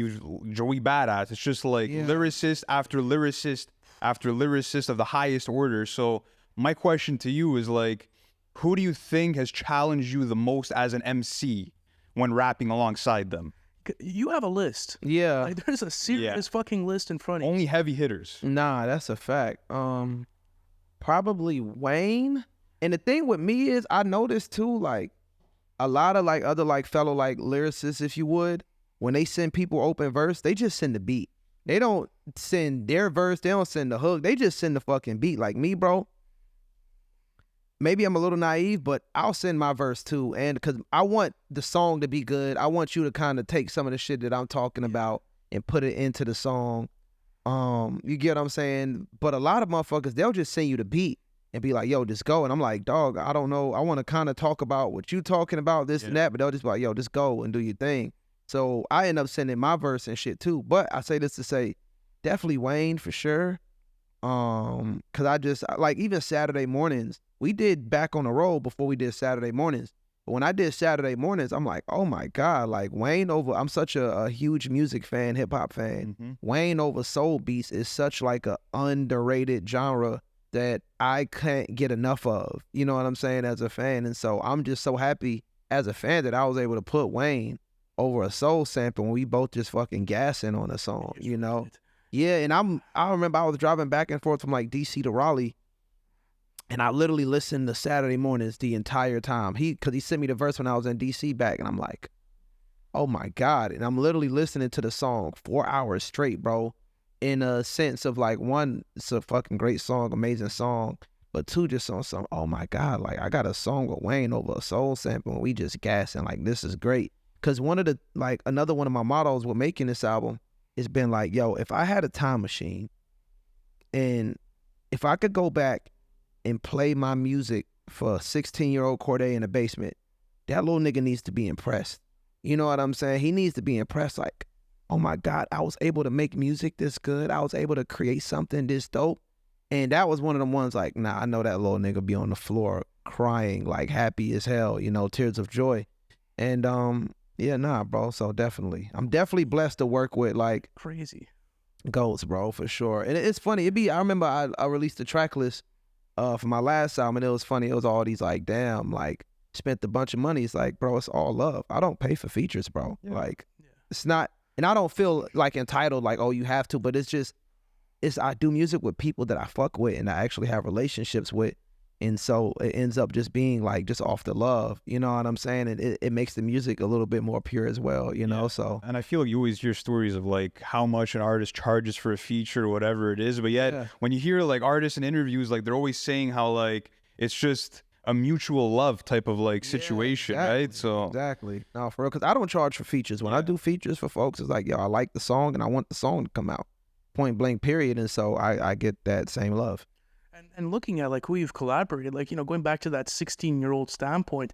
Joey Badass. It's just like lyricist after lyricist after lyricist of the highest order. So my question to you is like, who do you think has challenged you the most as an MC when rapping alongside them? You have a list. Yeah. Like, there's a serious fucking list in front of you. Only heavy hitters. Nah, that's a fact. Probably Wayne. And the thing with me is, I noticed too, like, a lot of like other like fellow like lyricists, if you would, when they send people open verse, they just send the beat. They don't send their verse. They don't send the hook. They just send the fucking beat. Like me, bro. Maybe I'm a little naive, but I'll send my verse too. And because I want the song to be good, I want you to kind of take some of the shit that I'm talking about and put it into the song. You get what I'm saying? But a lot of motherfuckers, they'll just send you the beat and be like, yo, just go. And I'm like, dog, I don't know. I want to kind of talk about what you talking about, this and that. But they'll just be like, yo, just go and do your thing. So I end up sending my verse and shit too. But I say this to say, definitely Wayne for sure. Cause I just like, even Saturday mornings, we did Back on the Road before we did Saturday mornings. But when I did Saturday mornings, I'm like, oh my God, like Wayne over, I'm such a huge music fan, hip hop fan. Mm-hmm. Wayne over soul beats is such like a underrated genre that I can't get enough of, you know what I'm saying, as a fan. And so I'm just so happy as a fan that I was able to put Wayne over a soul sample when we both just fucking gassing on a song, you know? Yeah, and I remember I was driving back and forth from like DC to Raleigh, And I literally listened to Saturday mornings the entire time. Cause he sent me the verse when I was in DC back, and I'm like, oh my God. And I'm literally listening to the song 4 hours straight, bro. In a sense of like, one, it's a fucking great song, amazing song. But two, just on some, oh my God, like I got a song with Wayne over a soul sample and we just gassing, like this is great. Cause another one of my mottos with making this album has been like, yo, if I had a time machine and if I could go back and play my music for a 16-year-old Cordae in the basement, that little nigga needs to be impressed. You know what I'm saying? He needs to be impressed, like, oh my God, I was able to make music this good. I was able to create something this dope. And that was one of the ones like, nah, I know that little nigga be on the floor crying, like happy as hell, you know, tears of joy. And yeah, nah, bro. So definitely, I'm definitely blessed to work with like crazy goats, bro, for sure. And it's funny. I remember I released the track list for my last album, and it was funny. It was all these like, damn, like spent a bunch of money. It's like, bro, it's all love. I don't pay for features, bro. Yeah. Like, it's not, and I don't feel like entitled, like, oh, you have to, but it's just, I do music with people that I fuck with and I actually have relationships with. And so it ends up just being like just off the love, you know what I'm saying? And it makes the music a little bit more pure as well, you know? So. And I feel like you always hear stories of like how much an artist charges for a feature or whatever it is. But yet when you hear like artists in interviews, like they're always saying how like it's just a mutual love type of like situation, exactly, right? So exactly. No, for real, because I don't charge for features. When I do features for folks, it's like, yo, I like the song and I want the song to come out. Point blank, period. And so I get that same love. And looking at like who you've collaborated, like, you know, going back to that 16-year-old standpoint,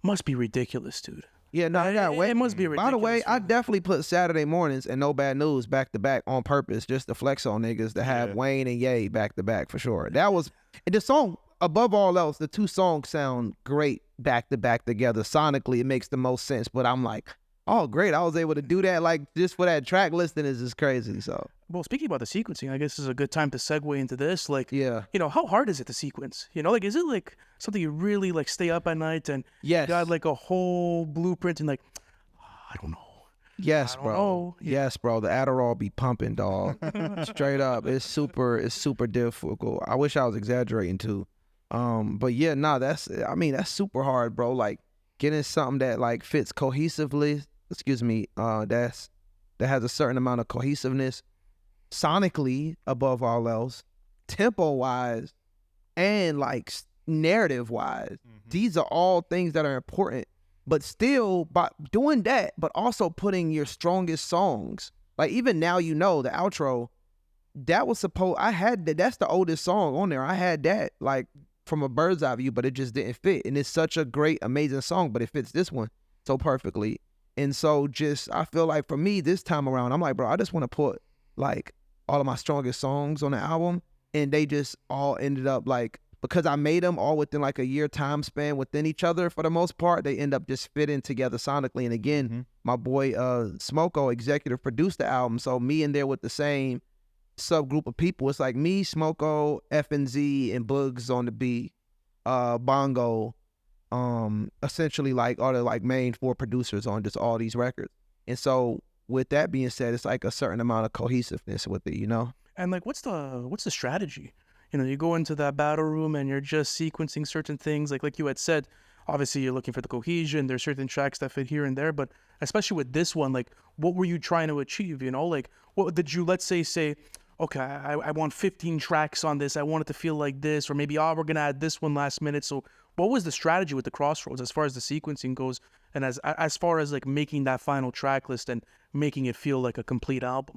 must be ridiculous, dude. Yeah, no, I got it must be ridiculous. By the way, I definitely put Saturday Mornings and No Bad News back to back on purpose, just to flex on niggas to have Wayne and Ye back to back for sure. That was, and the song, above all else, the two songs sound great back to back together. Sonically, it makes the most sense. But I'm like, oh, great, I was able to do that like just for that track listing is just crazy. So. Well, speaking about the sequencing, I guess this is a good time to segue into this. Like, you know, how hard is it to sequence? You know, like, is it like something you really like stay up at night and you got like a whole blueprint and like, I don't know. Yes, bro. Yes, bro. The Adderall be pumping, dog. Straight up. It's super difficult. I wish I was exaggerating too. But yeah, nah, that's super hard, bro. Like getting something that like fits cohesively, that has a certain amount of cohesiveness, sonically above all else, tempo wise, and like narrative wise. These are all things that are important. But still, by doing that, but also putting your strongest songs, like even Now You Know, the outro, that was that's the oldest song on there. I had that like from a bird's eye view, but it just didn't fit. And it's such a great, amazing song, but it fits this one so perfectly. And so I feel like for me this time around, I'm like, bro, I just want to put like all of my strongest songs on the album. And they just all ended up like, because I made them all within like a year time span within each other for the most part, they end up just fitting together sonically. And again, my boy Smoko executive produced the album. So me in there with the same subgroup of people. It's like me, Smoko, FNZ, and Bugs on the beat, Bongo, essentially like all the like main four producers on just all these records. And so with that being said, it's like a certain amount of cohesiveness with it, you know? And like what's the strategy? You know, you go into that battle room and you're just sequencing certain things. Like you had said, obviously you're looking for the cohesion. There's certain tracks that fit here and there. But especially with this one, like what were you trying to achieve? You know, like what did you, let's say, okay, I want 15 tracks on this. I want it to feel like this. Or maybe, we're going to add this one last minute. So what was the strategy with the Crossroads as far as the sequencing goes? And as far as like making that final track list and making it feel like a complete album?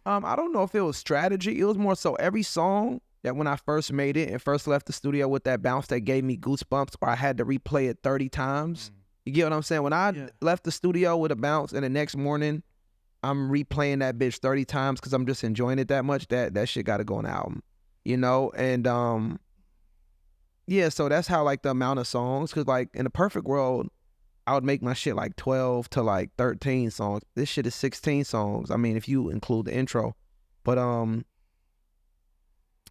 I don't know if it was strategy. It was more so every song that when I first made it and first left the studio with that bounce that gave me goosebumps, or I had to replay it 30 times. You get what I'm saying? When I left the studio with a bounce and the next morning I'm replaying that bitch 30 times because I'm just enjoying it that much, that shit got to go on the album, you know? And so that's how like the amount of songs, because like in a perfect world, I would make my shit like 12 to like 13 songs. This shit is 16 songs. I mean, if you include the intro. But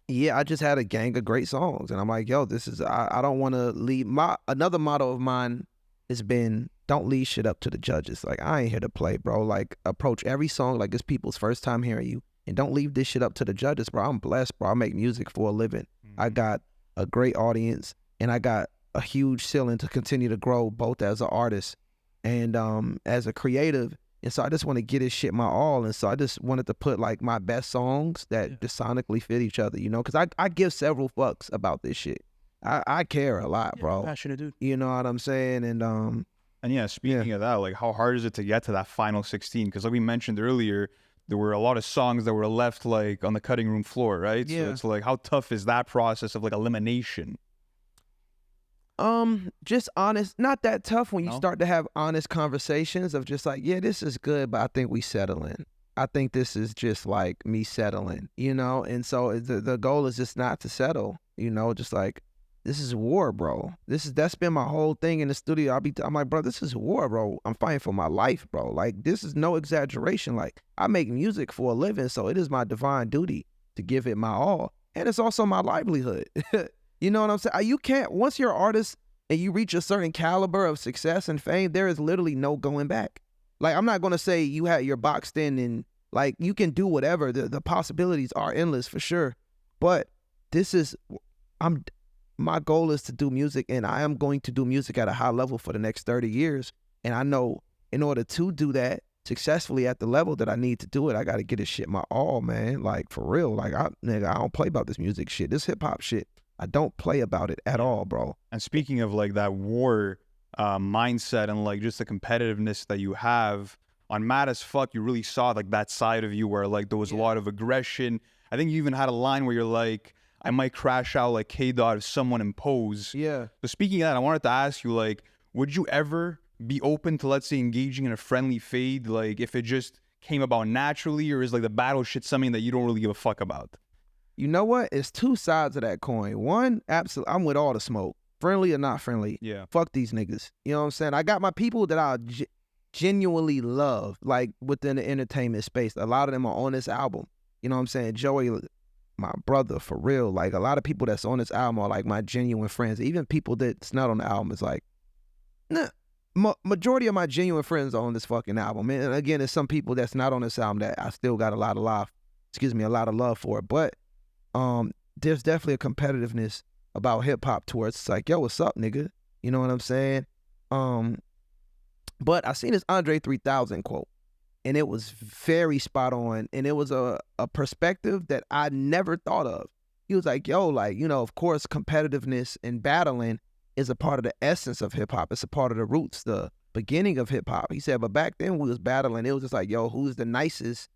yeah, I just had a gang of great songs, and I'm like, yo, this is, I don't want to leave. Another motto of mine has been, don't leave shit up to the judges. Like, I ain't here to play, bro. Like, approach every song like it's people's first time hearing you, and don't leave this shit up to the judges, bro. I'm blessed, bro. I make music for a living. I got a great audience, and I got a huge ceiling to continue to grow both as an artist and as a creative. And so I just want to get this shit my all. And so I just wanted to put like my best songs that just sonically fit each other, you know, because I give several fucks about this shit. I care a lot, bro. Passionate dude. You know what I'm saying? And yeah, speaking of that, like how hard is it to get to that final 16? Because like we mentioned earlier, there were a lot of songs that were left like on the cutting room floor, right? Yeah. So it's like, how tough is that process of like elimination? Just honest, not that tough when you start to have honest conversations of just like, yeah, this is good, but I think we settling. I think this is just like me settling, you know? And so the goal is just not to settle, you know, just like, this is war, bro. That's been my whole thing in the studio. I'm like, bro, this is war, bro. I'm fighting for my life, bro. Like, this is no exaggeration. Like, I make music for a living, so it is my divine duty to give it my all. And it's also my livelihood. You know what I'm saying? You can't, once you're an artist and you reach a certain caliber of success and fame, there is literally no going back. Like, I'm not going to say you're boxed in and like, you can do whatever. The possibilities are endless for sure. But my goal is to do music, and I am going to do music at a high level for the next 30 years. And I know in order to do that successfully at the level that I need to do it, I got to get this shit my all, man. Like, for real. Like, I don't play about this music shit. This hip-hop shit, I don't play about it at all, bro. And speaking of like that war mindset and like just the competitiveness that you have on Mad as Fuck, you really saw like that side of you where like there was a lot of aggression. I think you even had a line where you're like, I might crash out like K-Dot if someone impose. Yeah. So speaking of that, I wanted to ask you, like, would you ever be open to, let's say, engaging in a friendly fade, like if it just came about naturally, or is like the battle shit something that you don't really give a fuck about? You know what? It's two sides of that coin. One, absolutely, I'm with all the smoke. Friendly or not friendly. Yeah. Fuck these niggas. You know what I'm saying? I got my people that I genuinely love, like within the entertainment space. A lot of them are on this album. You know what I'm saying? Joey, my brother, for real. Like, a lot of people that's on this album are like my genuine friends. Even people that's not on the album is like, nah. Majority of my genuine friends are on this fucking album. And again, there's some people that's not on this album that I still got a lot of love for. But there's definitely a competitiveness about hip hop towards it's like, yo, what's up, nigga? You know what I'm saying? But I seen this Andre 3000 quote, and it was very spot on, and it was a perspective that I never thought of. He was like, yo, like, you know, of course, competitiveness and battling is a part of the essence of hip hop. It's a part of the roots, the beginning of hip hop. He said, but back then we was battling. It was just like, yo, who's the nicest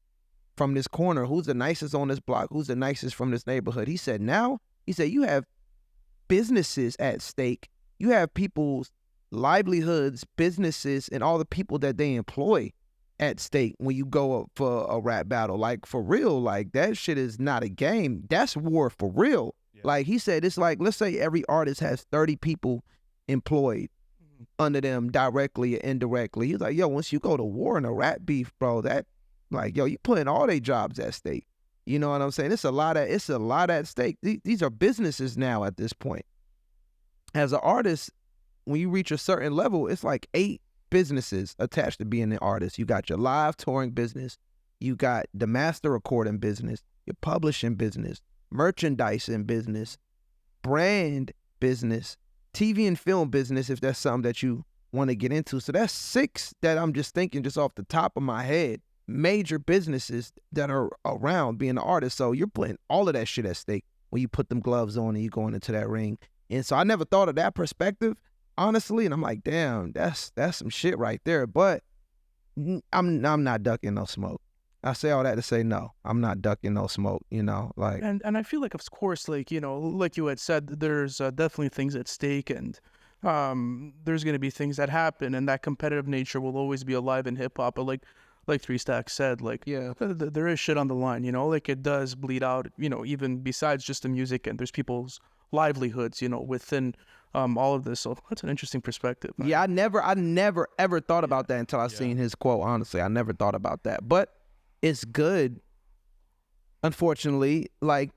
from this corner? Who's the nicest on this block? Who's the nicest from this neighborhood? He said, now, he said, you have businesses at stake. You have people's livelihoods, businesses, and all the people that they employ at stake when you go up for a rap battle. Like, for real, like, that shit is not a game. That's war for real. Yeah. Like, he said, it's like, let's say every artist has 30 people employed under them directly or indirectly. He's like, yo, once you go to war in a rap beef, bro, that, like, yo, you putting all their jobs at stake. You know what I'm saying? It's a lot at stake. These are businesses now at this point. As an artist, when you reach a certain level, it's like 8 businesses attached to being an artist. You got your live touring business, you got the master recording business, your publishing business, merchandising business, brand business, TV and film business, if that's something that you want to get into. So that's 6 that I'm just thinking just off the top of my head, major businesses that are around being an artist. So you're putting all of that shit at stake when you put them gloves on and you going into that ring. And so I never thought of that perspective, honestly, and I'm like, damn, that's some shit right there. But I'm not ducking no smoke. I say all that to say no, I'm not ducking no smoke, you know, like. And I feel like, of course, like, you know, like you had said, there's definitely things at stake, and there's going to be things that happen, and that competitive nature will always be alive in hip hop. But like Three Stacks said, like, yeah, there is shit on the line, you know, like it does bleed out, you know, even besides just the music, and there's people's livelihoods, you know, within all of this. So that's an interesting perspective, man. Yeah, I never ever thought about that until I seen his quote. Honestly, I never thought about that, but it's good. Unfortunately, like,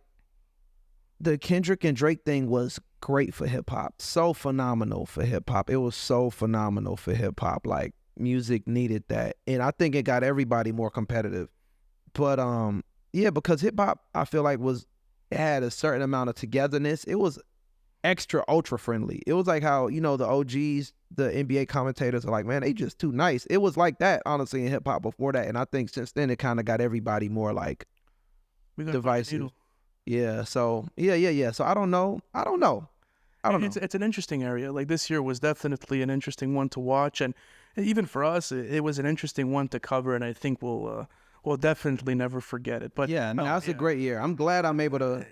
the Kendrick and Drake thing was great for hip hop, so phenomenal for hip hop. It was so phenomenal for hip hop. Like, music needed that, and I think it got everybody more competitive. But yeah, because hip hop, I feel like it had a certain amount of togetherness. It was extra ultra friendly. It was like how, you know, the OGs, the NBA commentators are like, man, they just too nice. It was like that, honestly, in hip hop before that. And I think since then it kind of got everybody more like divisive. Yeah. So yeah. So I don't know. It's an interesting area. Like this year was definitely an interesting one to watch, and even for us, it was an interesting one to cover. And I think we'll definitely never forget it. But yeah, no, that's a great year. I'm glad I'm able to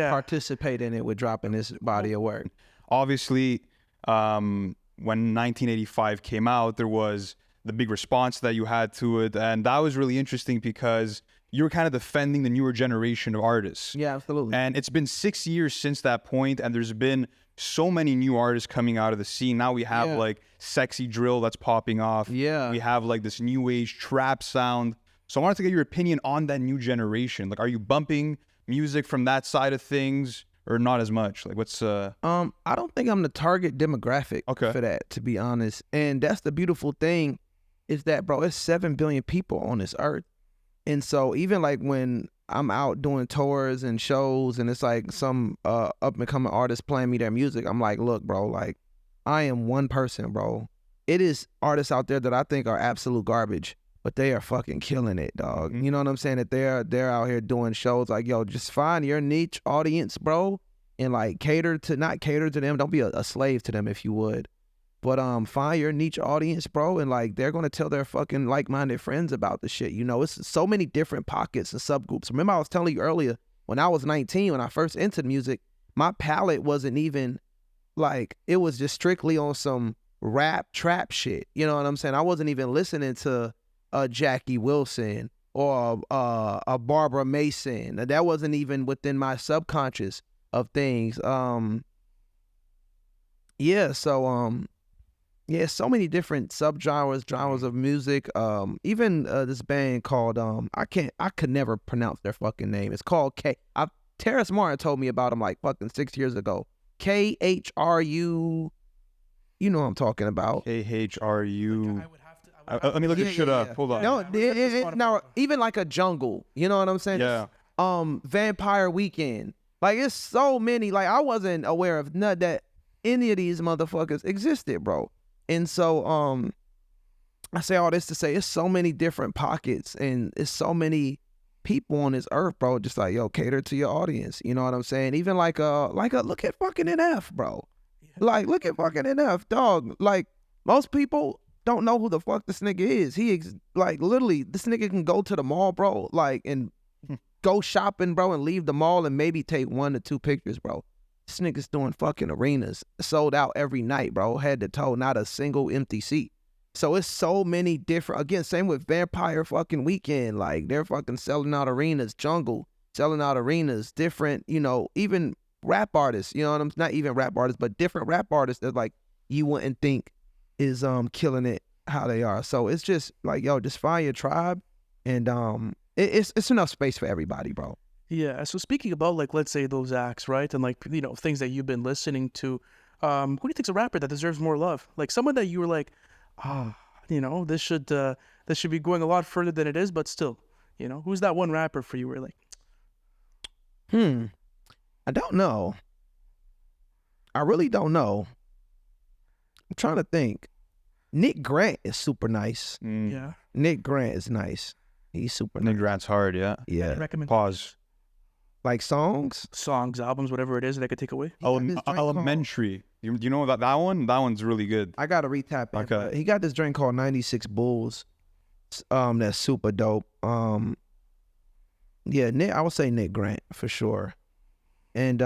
participate in it with dropping this body of work. Obviously, when 1985 came out, there was the big response that you had to it, and that was really interesting because you were kind of defending the newer generation of artists. Yeah, absolutely. And it's been 6 years since that point, and there's been so many new artists coming out of the scene. Now we have like sexy drill that's popping off. Yeah. We have like this new age trap sound. So I wanted to get your opinion on that new generation. Like, are you bumping music from that side of things or not as much? Like, what's I don't think I'm the target demographic for that, to be honest. And that's the beautiful thing is that, bro, it's 7 billion people on this earth. And so even like when I'm out doing tours and shows and it's like some up and coming artist playing me their music, I'm like, look, bro, like I am one person, bro. It is artists out there that I think are absolute garbage, but they are fucking killing it, dog. Mm-hmm. You know what I'm saying? That they're out here doing shows like, yo, just find your niche audience, bro, and like not cater to them. Don't be a slave to them if you would. But find your niche audience, bro, and like they're gonna tell their fucking like-minded friends about the shit. You know, it's so many different pockets and subgroups. Remember, I was telling you earlier, when I was 19, when I first entered music, my palette wasn't even like, it was just strictly on some rap trap shit. You know what I'm saying? I wasn't even listening to Jackie Wilson or a Barbara Mason. That wasn't even within my subconscious of things. Yeah, so many different genres of music. Even this band called I could never pronounce their fucking name. It's called Terrace Martin told me about them like fucking 6 years ago. KHRU. You know what I'm talking about. KHRU. Let me look this shit up. Hold on. No, even like a jungle. You know what I'm saying? Yeah. Vampire Weekend. Like it's so many. Like I wasn't aware of none that any of these motherfuckers existed, bro. And so I say all this to say it's so many different pockets and it's so many people on this earth, bro. Just like, yo, cater to your audience. You know what I'm saying? Even like a look at fucking NF, bro. Like look at fucking NF, dog. Like most people don't know who the fuck this nigga is. Like literally, this nigga can go to the mall, bro, like and go shopping, bro, and leave the mall and maybe take 1 to 2 pictures, bro. This nigga's doing fucking arenas, sold out every night, bro, head to toe, not a single empty seat. So it's so many different, again, same with Vampire fucking Weekend, like they're fucking selling out arenas, Jungle, selling out arenas, different, you know, even rap artists, you know what I'm, not even rap artists, but different rap artists that like you wouldn't think is killing it how they are. So it's just like, yo, just find your tribe and it's enough space for everybody, bro. Yeah, so speaking about, like, let's say those acts, right, and, like, you know, things that you've been listening to, who do you think's a rapper that deserves more love? Like, someone that you were like, you know, this should be going a lot further than it is, but still, you know, who's that one rapper for you where you're like? I don't know. I really don't know. I'm trying to think. Nick Grant is super nice. Yeah. Nick Grant is nice. He's super nice. Nick Grant's hard, yeah. Yeah. Pause. Like songs, albums, whatever it is that I could take away. Elementary. You know that one? That one's really good. I gotta retap it. Okay. He got this drink called 96 Bulls. That's super dope. Yeah, I would say Nick Grant for sure. And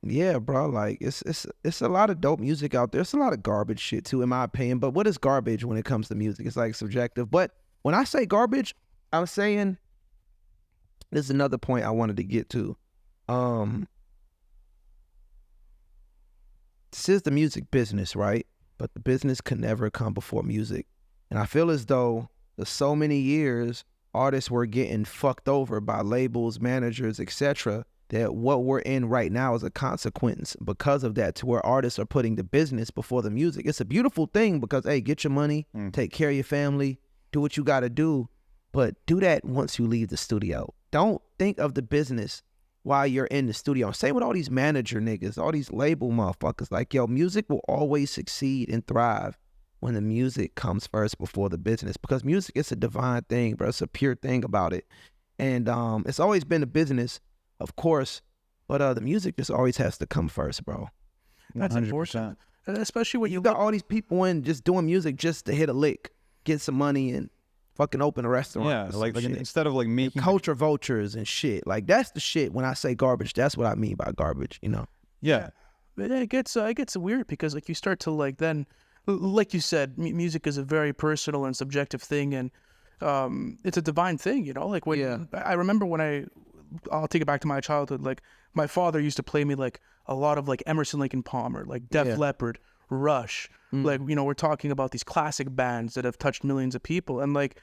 yeah, bro, like it's a lot of dope music out there. It's a lot of garbage shit too, in my opinion. But what is garbage when it comes to music? It's like subjective. But when I say garbage, I'm saying this is another point I wanted to get to. This is the music business, right? But the business can never come before music. And I feel as though for so many years, artists were getting fucked over by labels, managers, etc., that what we're in right now is a consequence because of that, to where artists are putting the business before the music. It's a beautiful thing because, hey, get your money, take care of your family, do what you got to do, but do that once you leave the studio. Don't think of the business while you're in the studio. Same with all these manager niggas, all these label motherfuckers. Like, yo, music will always succeed and thrive when the music comes first before the business, because music is a divine thing, bro. It's a pure thing about it. And it's always been a business, of course, but the music just always has to come first, bro. That's 100%. Important. Especially when you got all these people in just doing music just to hit a lick, get some money, and fucking open a restaurant. Yeah, like instead of like making culture vultures and shit. Like, that's the shit. When I say garbage, that's what I mean by garbage, you know? Yeah. But it gets weird because like you start to like then, like you said, music is a very personal and subjective thing, and it's a divine thing, you know? Like when I remember when I'll take it back to my childhood, like my father used to play me like a lot of like Emerson, Lake and Palmer, like Def Leppard, Rush. Like, you know, we're talking about these classic bands that have touched millions of people, and like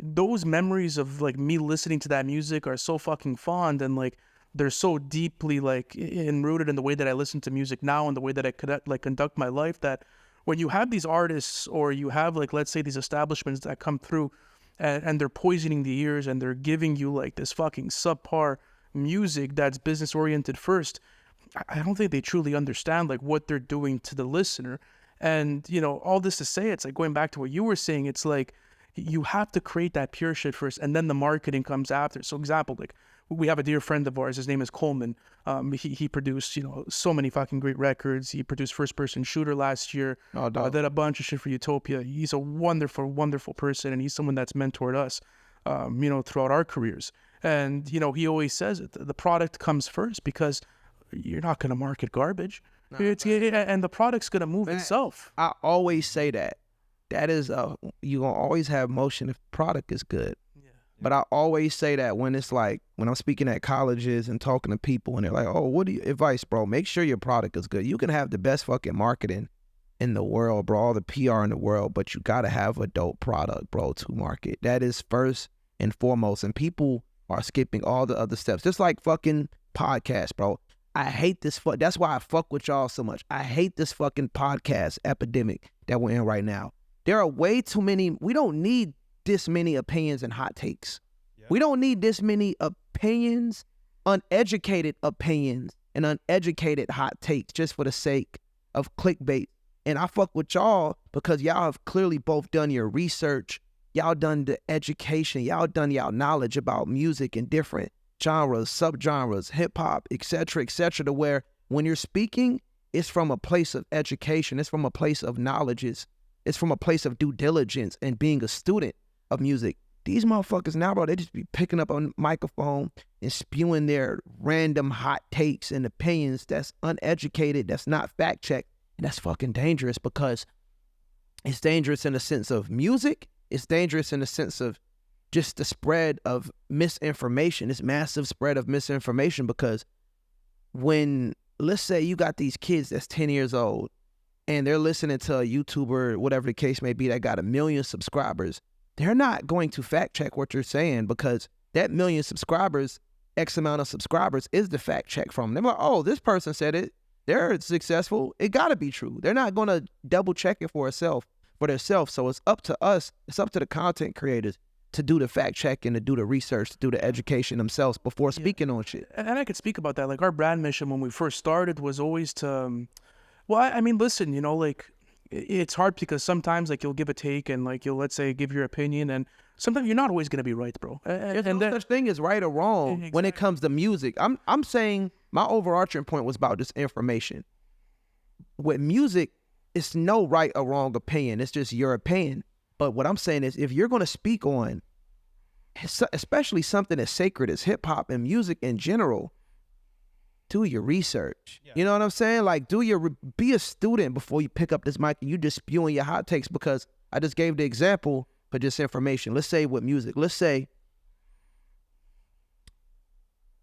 those memories of like me listening to that music are so fucking fond, and like they're so deeply like enrooted in the way that I listen to music now and the way that I could like conduct my life, that when you have these artists or you have like, let's say, these establishments that come through and they're poisoning the ears and they're giving you like this fucking subpar music that's business oriented first, I don't think they truly understand like what they're doing to the listener. And, you know, all this to say, it's like going back to what you were saying, it's like you have to create that pure shit first and then the marketing comes after. So example, like we have a dear friend of ours, his name is Coleman. He produced, you know, so many fucking great records. He produced First Person Shooter last year. Did a bunch of shit for Utopia. He's a wonderful, wonderful person, and he's someone that's mentored us, you know, throughout our careers. And, you know, he always says it, the product comes first, because you're not going to market garbage. And the product's going to move itself. I always say that. That is, you're going to always have motion if the product is good. But I always say that when it's like, when I'm speaking at colleges and talking to people and they're like, oh, what do you advice, bro? Make sure your product is good. You can have the best fucking marketing in the world, bro, all the PR in the world, but you got to have a dope product, bro, to market. That is first and foremost. And people are skipping all the other steps. Just like fucking podcasts, bro. I hate this. That's why I fuck with y'all so much. I hate this fucking podcast epidemic that we're in right now. There are way too many. We don't need this many opinions and hot takes. We don't need this many opinions, uneducated opinions and uneducated hot takes just for the sake of clickbait. And I fuck with y'all because y'all have clearly both done your research. Y'all done the education. Y'all done y'all knowledge about music and different genres, subgenres, hip hop, etc., to where when you're speaking, it's from a place of education. It's from a place of knowledge. It's from a place of due diligence and being a student of music. These motherfuckers now, bro, they just be picking up a microphone and spewing their random hot takes and opinions that's uneducated, that's not fact checked, and that's fucking dangerous, because it's dangerous in the sense of music. It's dangerous in the sense of just the spread of misinformation, this massive spread of misinformation, because when, let's say you got these kids that's 10 years old and they're listening to a YouTuber, whatever the case may be, that got 1 million subscribers, they're not going to fact check what you're saying, because that 1 million subscribers, X amount of subscribers is the fact check from them. They're like, oh, this person said it. They're successful. It got to be true. They're not going to double check it for themselves. So it's up to us. It's up to the content creators to do the fact checking, to do the research, to do the education themselves before speaking on shit. And I could speak about that. Like, our brand mission when we first started was always to, well, I mean, listen, you know, like, it's hard because sometimes like you'll give a take and like you'll, let's say, give your opinion, and sometimes you're not always going to be right, bro. There's no such thing as right or wrong when it comes to music. I'm saying my overarching point was about just information. With music, it's no right or wrong opinion. It's just your opinion. But what I'm saying is, if you're going to speak on, especially something as sacred as hip hop and music in general, do your research. Yeah. You know what I'm saying? Like, be a student before you pick up this mic and you just spewing your hot takes, because I just gave the example for just information. Let's say with music, let's say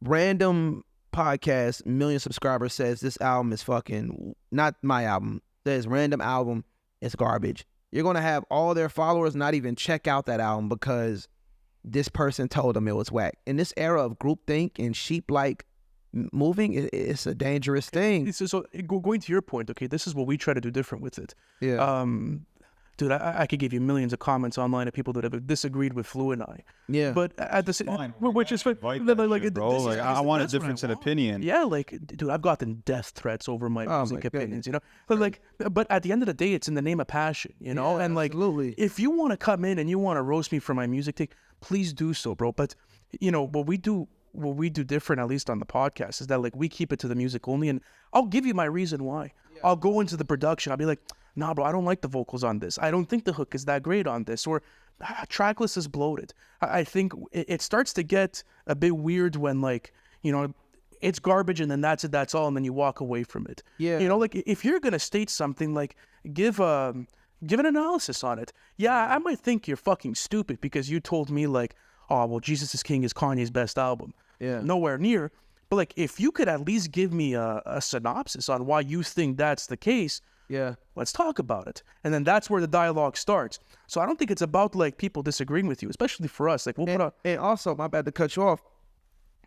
random podcast, 1 million subscribers, says this album is fucking, not my album, says random album is garbage. You're going to have all their followers not even check out that album because this person told them it was whack. In this era of groupthink and sheep-like moving, it's a dangerous thing. So going to your point, okay, this is what we try to do different with it. Yeah. dude, I could give you millions of comments online of people that have disagreed with Flu and I. Yeah. But at the same, which is bro. Like, I want a difference in opinion. Yeah, like, dude, I've gotten death threats over my music opinions, you know. But at the end of the day, it's in the name of passion, you know. And like, absolutely. if you want to come in and you want to roast me for my music take, please do so, bro. But you know what we do different, at least on the podcast, is that like we keep it to the music only, and I'll give you my reason why. I'll go into the production. I'll be like, nah, bro, I don't like the vocals on this. I don't think the hook is that great on this. Or track list is bloated. I think it starts to get a bit weird when, like, you know, it's garbage and then that's it, that's all, and then you walk away from it. Yeah. You know, like, if you're going to state something, like, give an analysis on it. Yeah, I might think you're fucking stupid because you told me, like, oh, well, Jesus is King is Kanye's best album. Yeah. Nowhere near. But, like, if you could at least give me a synopsis on why you think that's the case, yeah, let's talk about it. And then that's where the dialogue starts. So I don't think it's about, like, people disagreeing with you, especially for us. Like, and also, my bad to cut you off,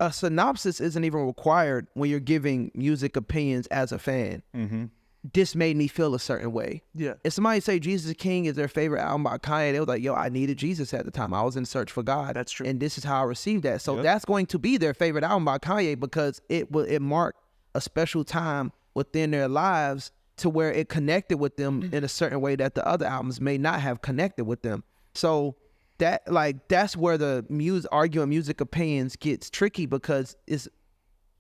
a synopsis isn't even required when you're giving music opinions as a fan. Mm-hmm. This made me feel a certain way. Yeah. If somebody say Jesus is King is their favorite album by Kanye, they was like, yo, I needed Jesus at the time. I was in search for God. That's true. And this is how I received that. So that's going to be their favorite album by Kanye because it marked a special time within their lives to where it connected with them in a certain way that the other albums may not have connected with them. So that's where the arguing music opinions gets tricky because it's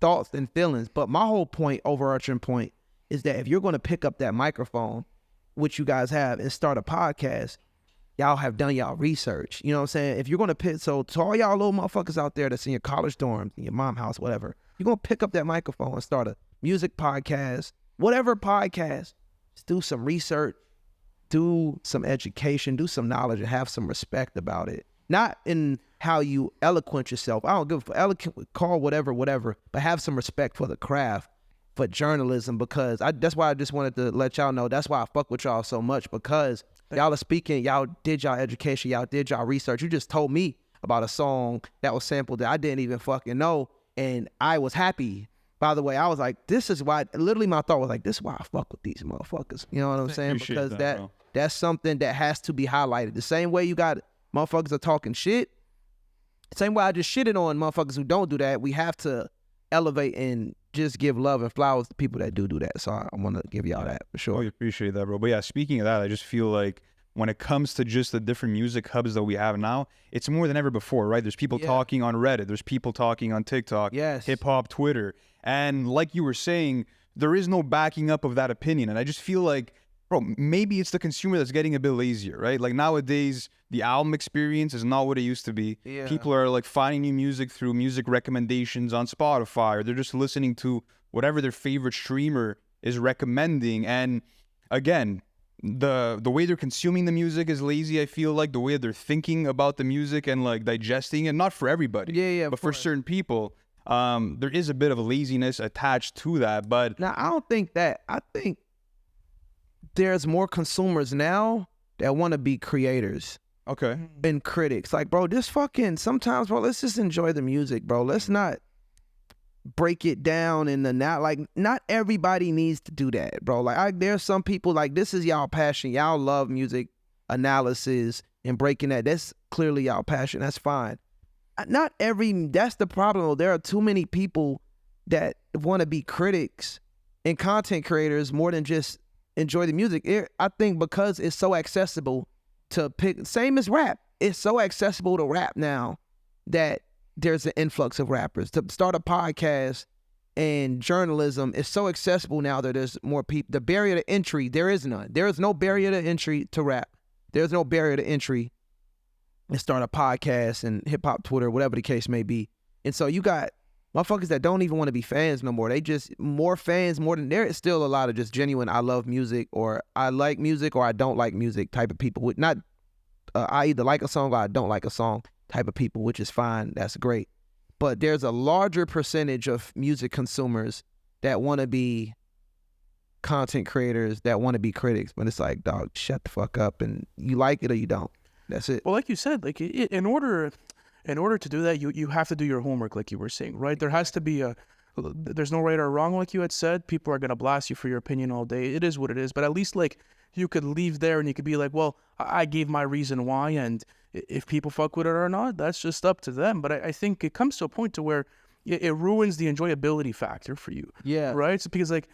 thoughts and feelings. But my whole point, overarching point, is that if you're going to pick up that microphone, which you guys have, and start a podcast, y'all have done y'all research. You know what I'm saying? If you're going to pick, so to all y'all little motherfuckers out there that's in your college dorms, in your mom house, whatever, you're going to pick up that microphone and start a music podcast, whatever podcast, just do some research, do some education, do some knowledge, and have some respect about it. Not in how you eloquent yourself. I don't give a eloquent, call whatever, but have some respect for the craft, for journalism, because that's why I just wanted to let y'all know. That's why I fuck with y'all so much, because y'all are speaking, y'all did y'all education, y'all did y'all research. You just told me about a song that was sampled that I didn't even fucking know, and I was happy. By the way, I was like, this is why, literally my thought was like, this is why I fuck with these motherfuckers. You know what I'm saying? Because that's something that has to be highlighted. The same way you got motherfuckers are talking shit, same way I just shitted on motherfuckers who don't do that, we have to elevate and just give love and flowers to people that do that. So I want to give y'all that for sure. Oh, you appreciate that, bro. But yeah, speaking of that, I just feel like when it comes to just the different music hubs that we have now, it's more than ever before, right? There's people talking on Reddit. There's people talking on TikTok, hip-hop, Twitter. And like you were saying, there is no backing up of that opinion. And I just feel like, bro, maybe it's the consumer that's getting a bit lazier, right? Like nowadays, the album experience is not what it used to be. Yeah. People are like finding new music through music recommendations on Spotify, or they're just listening to whatever their favorite streamer is recommending. And again, the way they're consuming the music is lazy. I feel like the way they're thinking about the music and like digesting it, not for everybody, but for certain people, there is a bit of a laziness attached to that. But now I don't think that. I think there's more consumers now that want to be creators. Okay. And critics. Like, bro, just fucking, sometimes, bro, let's just enjoy the music, bro. Let's not break it down in the now. Like, not everybody needs to do that, bro. Like, there's some people, like, this is y'all passion. Y'all love music analysis and breaking that. That's clearly y'all passion. That's fine. That's the problem. There are too many people that want to be critics and content creators more than just enjoy the music. I think because it's so accessible to pick, same as rap. It's so accessible to rap now that there's an influx of rappers. To start a podcast and journalism is so accessible now that there's more people. The barrier to entry, there is none. There is no barrier to entry to rap. There's no barrier to entry and start a podcast and hip-hop Twitter, whatever the case may be. And so you got motherfuckers that don't even want to be fans no more. They just, more fans, more than, there is still a lot of just genuine, I love music, or I like music, or I don't like music type of people. With not, I either like a song or I don't like a song type of people, which is fine. That's great. But there's a larger percentage of music consumers that want to be content creators, that want to be critics. But it's like, dog, shut the fuck up, and you like it or you don't. That's it. Well, like you said, like in order to do that, you have to do your homework, like you were saying, right? There has to be a there's no right or wrong, like you had said. People are gonna blast you for your opinion all day. It is what it is. But at least like you could leave there and you could be like, well, I gave my reason why, and if people fuck with it or not, that's just up to them. But I think it comes to a point to where it ruins the enjoyability factor for you. Yeah. Right. So because like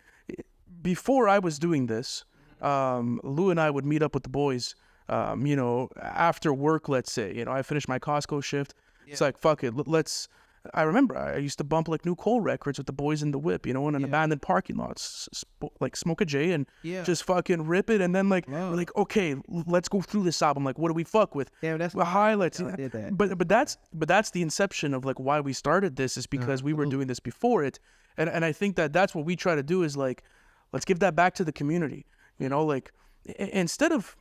before I was doing this, Lou and I would meet up with the boys, after work, let's say, I finished my Costco shift. Yeah. It's like, fuck it. I remember I used to bump like New Cole records with the boys in the whip, in an abandoned parking lot, like smoke a J and just fucking rip it. And then like, we're like, okay, let's go through this album. Like, what do we fuck with? Damn, that's highlights. But that's the inception of like why we started this, is because we were doing this before it. And I think that's what we try to do, is like, let's give that back to the community, like instead of,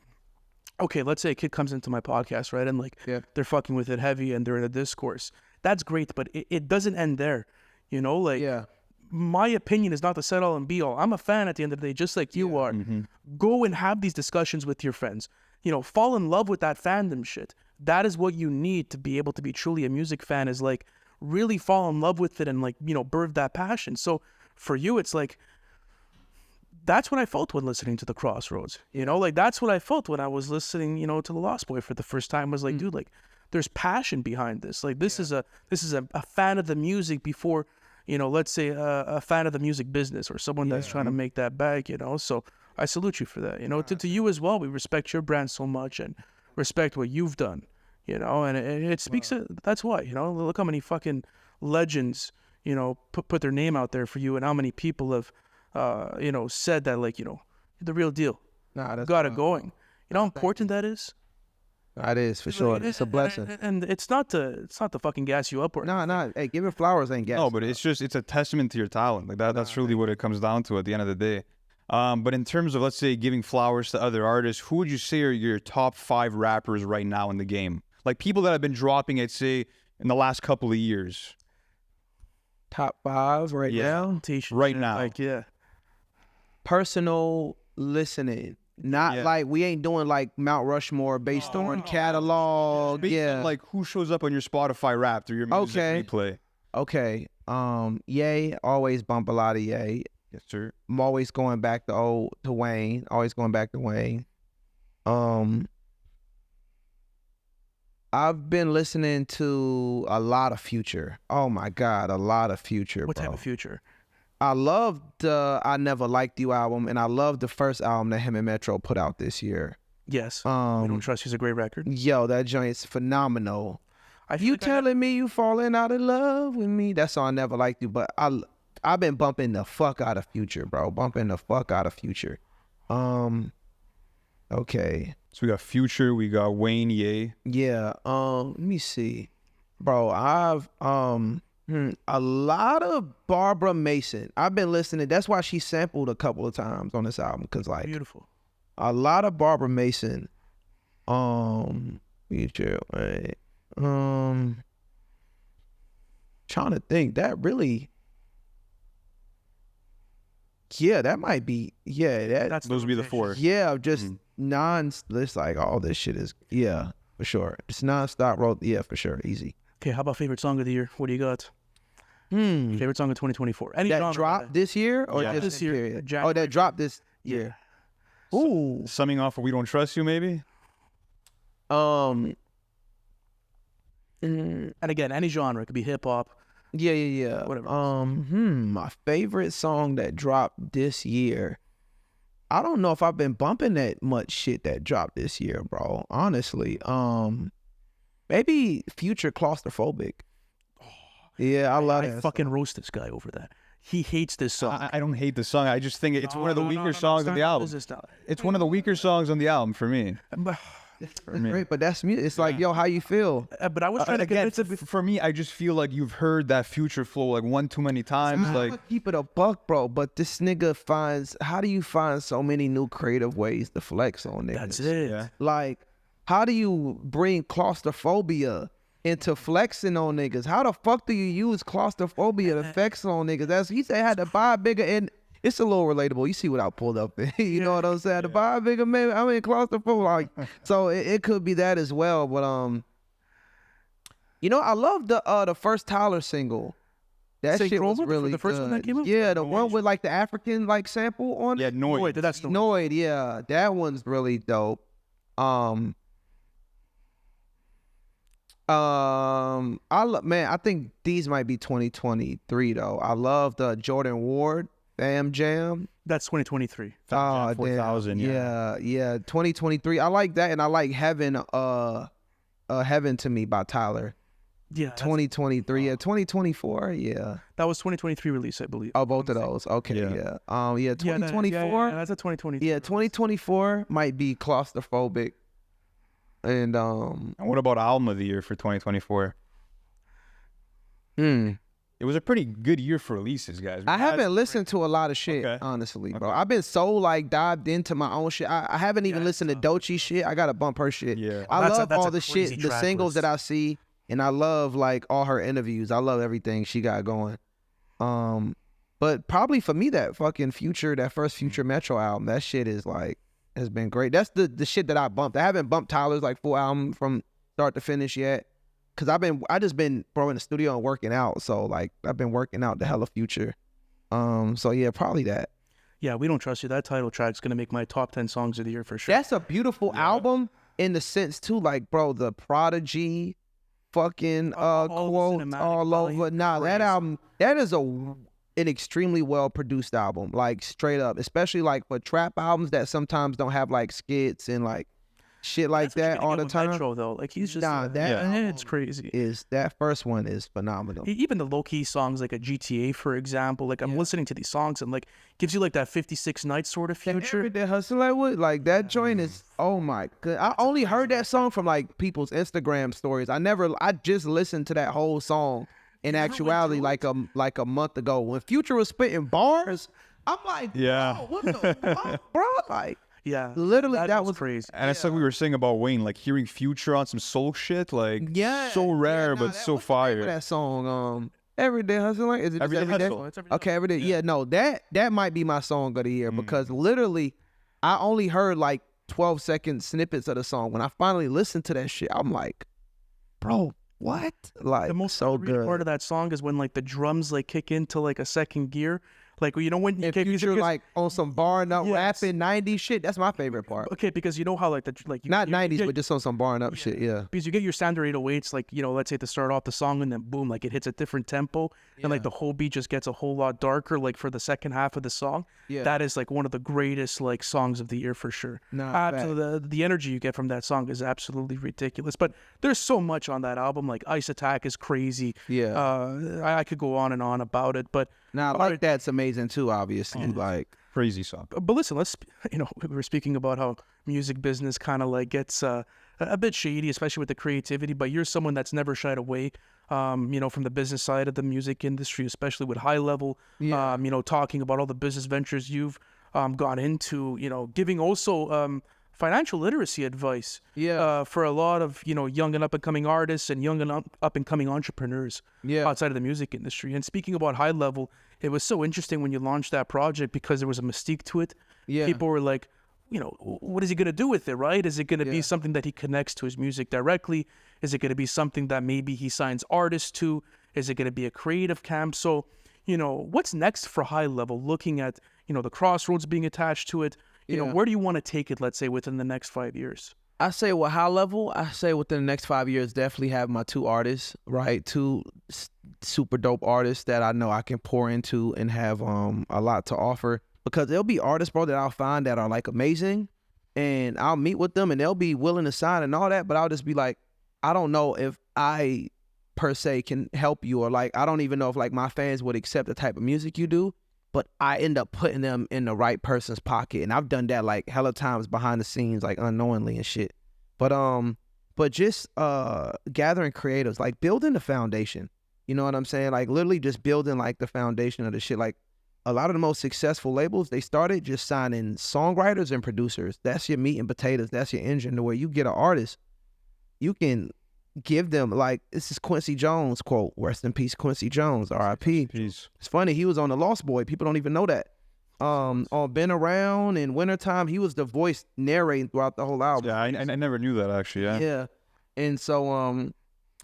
okay, let's say a kid comes into my podcast, right? And like, they're fucking with it heavy and they're in a discourse. That's great, but it doesn't end there, my opinion is not the set all and be all. I'm a fan at the end of the day, just like you are. Mm-hmm. Go and have these discussions with your friends. Fall in love with that fandom shit. That is what you need to be able to be truly a music fan, is like really fall in love with it and like, birth that passion. So for you, it's like, that's what I felt when listening to the Crossroads, like that's what I felt when I was listening, to the Lost Boy for the first time, was like, dude, like, there's passion behind this. Like this is a fan of the music before, let's say a fan of the music business, or someone that's trying to make that bag, So I salute you for that. To you as well. We respect your brand so much and respect what you've done, and it speaks. That's why, look how many fucking legends, put their name out there for you, and how many people have, said that, like, the real deal. That's got it going. You know how important that is? It is, for sure. It's a blessing. And it's not to fucking gas you up or Hey, giving flowers ain't gas. No, but it's a testament to your talent. Like that's really what it comes down to at the end of the day. But in terms of, let's say, giving flowers to other artists, who would you say are your top 5 rappers right now in the game? Like people that have been dropping, I'd say, in the last couple of years. Top 5 right now? Right now. Like, personal listening. Not like, we ain't doing like Mount Rushmore based on catalog. Based on, like, who shows up on your Spotify Wrapped or your music replay. Okay. Ye, always bump a lot of Ye. Yes, sir. I'm always going back to Wayne. Always going back to Wayne. I've been listening to a lot of Future. Oh my God, a lot of Future. What type of Future? I loved the I Never Liked You album, and I loved the first album that him and Metro put out this year. Yes. We Don't Trust You's a great record. Yo, that joint's phenomenal. You telling me you falling out of love with me? That's all I Never Liked You, but I've been bumping the fuck out of Future, bro. Bumping the fuck out of Future. Okay. So we got Future, we got Wayne, Ye. Yeah. Let me see. Bro, I've a lot of Barbara Mason. I've been listening. That's why she sampled a couple of times on this album, because like beautiful. A lot of Barbara Mason. Future. Wait. Trying to think. That really. Yeah, that might be. Yeah, those would be the 4. Yeah, just It's like all this shit is. Yeah, for sure. It's nonstop road. Yeah, for sure. Easy. Okay, how about favorite song of the year? What do you got? Favorite song of 2024. Any that dropped this year or just this year? Oh, that dropped this year. Ooh. Summing off of We Don't Trust You, maybe? And again, any genre. It could be hip hop. Yeah. Whatever. My favorite song that dropped this year. I don't know if I've been bumping that much shit that dropped this year, bro. Honestly. Maybe Future Claustrophobic. Yeah, I love that. I fucking roast this guy over that. He hates this song. I don't hate the song. I just think it's one of the weaker songs on the album. It's one of the weaker songs on the album for me. It's great, but that's music. It's like, yo, how you feel? But I was trying to get it. For me, I just feel like you've heard that Future flow like one too many times. Like, keep it a buck, bro. But this nigga finds. How do you find so many new creative ways to flex on niggas? That's it. Yeah. Like, how do you bring claustrophobia into flexing on niggas? How the fuck do you use claustrophobia to flex on niggas? He said I had to buy bigger, and it's a little relatable. You see what I pulled up. You know what I'm saying? To buy bigger, man. I mean, claustrophobic. Like, so it could be that as well. But I love the first Tyler single. That Saint shit was Chroma, really the first one that came out? Yeah, the one with like the African like sample on it. Yeah, Noid. That's Noid, yeah. That one's really dope. I think these might be 2023 though. I love the Jordan Ward Fam Jam. That's 2023. Oh, 4000. Yeah, 2023. I like that, and I like Heaven to Me by Tyler. Yeah. 2023. Yeah, 2024. Yeah. That was 2023 release, I believe. Oh, both of those. Okay. Yeah. 2024. Yeah, that's a 2023. Yeah, 2024 might be claustrophobic. And what about album of the year for 2024? It was a pretty good year for releases, guys. I haven't listened to a lot of shit, honestly, bro. I've been so like dived into my own shit. I haven't even listened to Doechii shit. I gotta bump her shit. Yeah. I love all the shit, the singles that I see, and I love like all her interviews. I love everything she got going. But probably for me, that fucking Future, that first Future Metro album, that shit is like has been great. That's the shit that I bumped. I haven't bumped Tyler's like full album from start to finish yet. Cause I just been in the studio and working out. So like I've been working out the hella Future. So yeah, probably that. Yeah, We Don't Trust You. That title track's gonna make my top 10 songs of the year for sure. That's a beautiful album in the sense too, like bro, the Prodigy fucking quotes all over. Nah, that album, that is an extremely well produced album, like straight up, especially like for trap albums that sometimes don't have like skits and like shit like that all the time. Metro, though, like he's just it's crazy. That first one is phenomenal. Even the low key songs like a GTA, for example. Like I'm listening to these songs and like gives you like that 56 Nights sort of Future. Everyday Hustle, like that joint is oh my god. I only heard that song from like people's Instagram stories. I just listened to that whole song in actuality like a month ago when Future was spitting bars. I'm like, oh, what the fuck, bro? Like. Yeah, literally that was crazy. And it's like we were saying about Wayne, like hearing Future on some soul shit, like so rare but so fire. That song, Everyday Hustle, like is it Everyday Hustle? Okay, Everyday. Yeah, no, that might be my song of the year because literally, I only heard like 12-second snippets of the song. When I finally listened to that shit, I'm like, bro, what? Like the most so good part of that song is when like the drums like kick into like a second gear. Like, you know, when you Future like on some bar and up rapping 90s shit, that's my favorite part. Okay, because you know how like not 90s, but just on some bar and up shit, yeah. Because you get your standard 808s, like, you know, let's say to start off the song and then boom, like it hits a different tempo and like the whole beat just gets a whole lot darker, like for the second half of the song. Yeah. That is like one of the greatest like songs of the year for sure. Absolutely, the energy you get from that song is absolutely ridiculous. But there's so much on that album, like Ice Attack is crazy. Yeah. I could go on and on about it, but that's amazing too, obviously. Like crazy song. But listen, we were speaking about how music business kind of like gets a bit shady, especially with the creativity. But you're someone that's never shied away, you know, from the business side of the music industry, especially with High Level. You know, talking about all the business ventures you've gone into. You know, giving also financial literacy advice. For a lot of, you know, young and up and coming artists and young and up and coming entrepreneurs. Outside of the music industry. And speaking about High Level, it was so interesting when you launched that project because there was a mystique to it. People were like, you know, what is he going to do with it, right? Is it going to be something that he connects to his music directly? Is it going to be something that maybe he signs artists to? Is it going to be a creative camp? So, you know, what's next for High Level? Looking at, you know, the Crossroads being attached to it, you know, where do you want to take it, let's say, within the next 5 years? I say with High Level, I say within the next 5 years, definitely have my two artists, right? Two super dope artists that I know I can pour into and have a lot to offer. Because there'll be artists, bro, that I'll find that are like amazing, and I'll meet with them and they'll be willing to sign and all that, but I'll just be like, I don't know if I per se can help you, or like I don't even know if like my fans would accept the type of music you do. But I end up putting them in the right person's pocket. And I've done that like hella times behind the scenes, like unknowingly and shit. But just gathering creatives, like building the foundation. You know what I'm saying? Like literally just building like the foundation of the shit. Like a lot of the most successful labels, they started just signing songwriters and producers. That's your meat and potatoes. That's your engine. The way you get an artist, you can give them, like, this is Quincy Jones quote, rest in peace Quincy Jones, R.I.P. It's funny, he was on The Lost Boy, people don't even know that. On Been Around and Wintertime, he was the voice narrating throughout the whole album. I never knew that actually. And so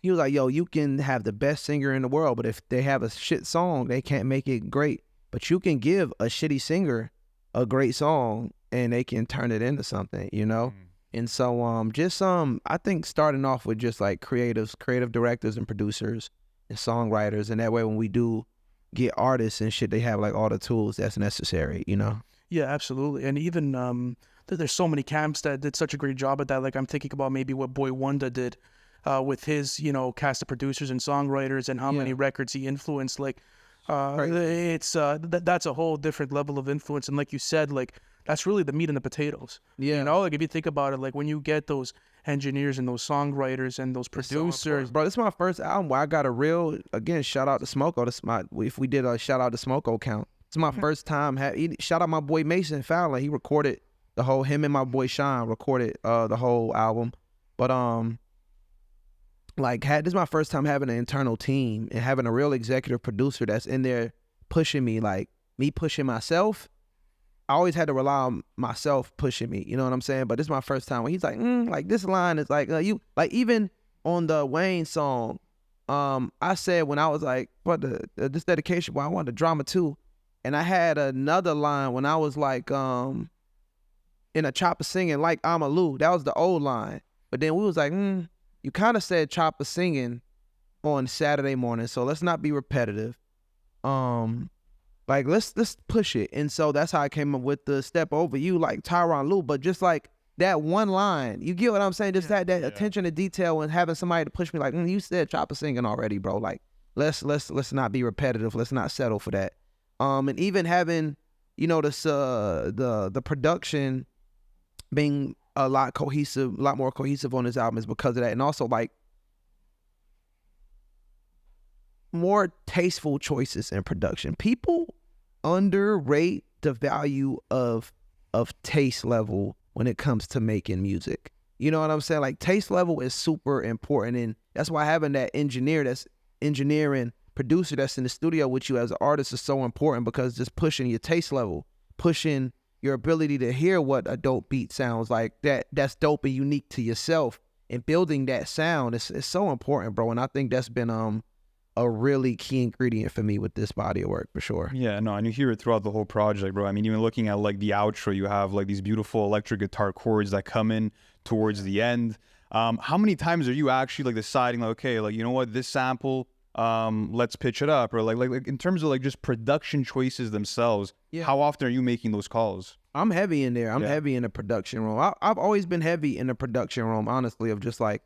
he was like, yo, you can have the best singer in the world, but if they have a shit song, they can't make it great. But you can give a shitty singer a great song and they can turn it into something, you know? And so I think starting off with just like creative directors and producers and songwriters, and that way when we do get artists and shit, they have like all the tools that's necessary, you know? Yeah, absolutely. And even there's so many camps that did such a great job at that. Like I'm thinking about maybe what Boy Wonder did with his, you know, cast of producers and songwriters and how many records he influenced. Like it's that's a whole different level of influence. And like you said, like that's really the meat and the potatoes. Yeah. You know, like if you think about it, like when you get those engineers and those songwriters and those producers. Bro, this is my first album where I got a real, again, shout out to Smoko. If we did a shout out to Smoko count, it's my first time. Shout out my boy Mason Fowler. He recorded the whole, him and my boy Sean recorded the whole album. But this is my first time having an internal team and having a real executive producer that's in there pushing me, like me pushing myself. I always had to rely on myself pushing me, you know what I'm saying? But this is my first time when he's like this line is like, you, like even on the Wayne song, I said when I was like, but this dedication, well, I wanted the drama too. And I had another line when I was like, in a chopper singing like I'm a Lou. That was the old line. But then we was like, you kind of said chopper singing on Saturday morning, so let's not be repetitive. Like let's push it. And so that's how I came up with the Step Over You, like Tyron Lue, but just like that one line, you get what I'm saying? Just that attention to detail and having somebody to push me like, you said chopper singing already, bro. Like let's not be repetitive. Let's not settle for that. And even having, you know, this the production being a lot more cohesive on this album is because of that. And also like more tasteful choices in production. People underrate the value of taste level when it comes to making music. You know what I'm saying? Like taste level is super important, and that's why having that engineering producer that's in the studio with you as an artist is so important, because just pushing your taste level, pushing your ability to hear what a dope beat sounds like, that's dope and unique to yourself, and building that sound is so important, bro. And I think that's been a really key ingredient for me with this body of work, for sure. Yeah, no, and you hear it throughout the whole project, bro. I mean, even looking at like the outro, you have like these beautiful electric guitar chords that come in towards the end. How many times are you actually like deciding like, okay, like, you know what, this sample, let's pitch it up? Or like in terms of like just production choices themselves, how often are you making those calls? I'm heavy in there. I'm heavy in the production room. I've always been heavy in the production room, honestly, of just like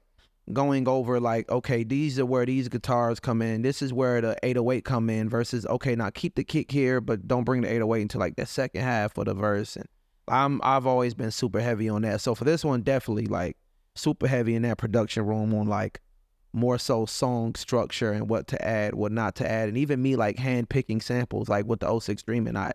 going over like, okay, these are where these guitars come in. This is where the 808 come in versus, okay, now keep the kick here, but don't bring the 808 into like the second half of the verse. And I've always been super heavy on that. So for this one, definitely like super heavy in that production room on like more so song structure and what to add, what not to add. And even me like hand picking samples, like with the 06 Dreamin', I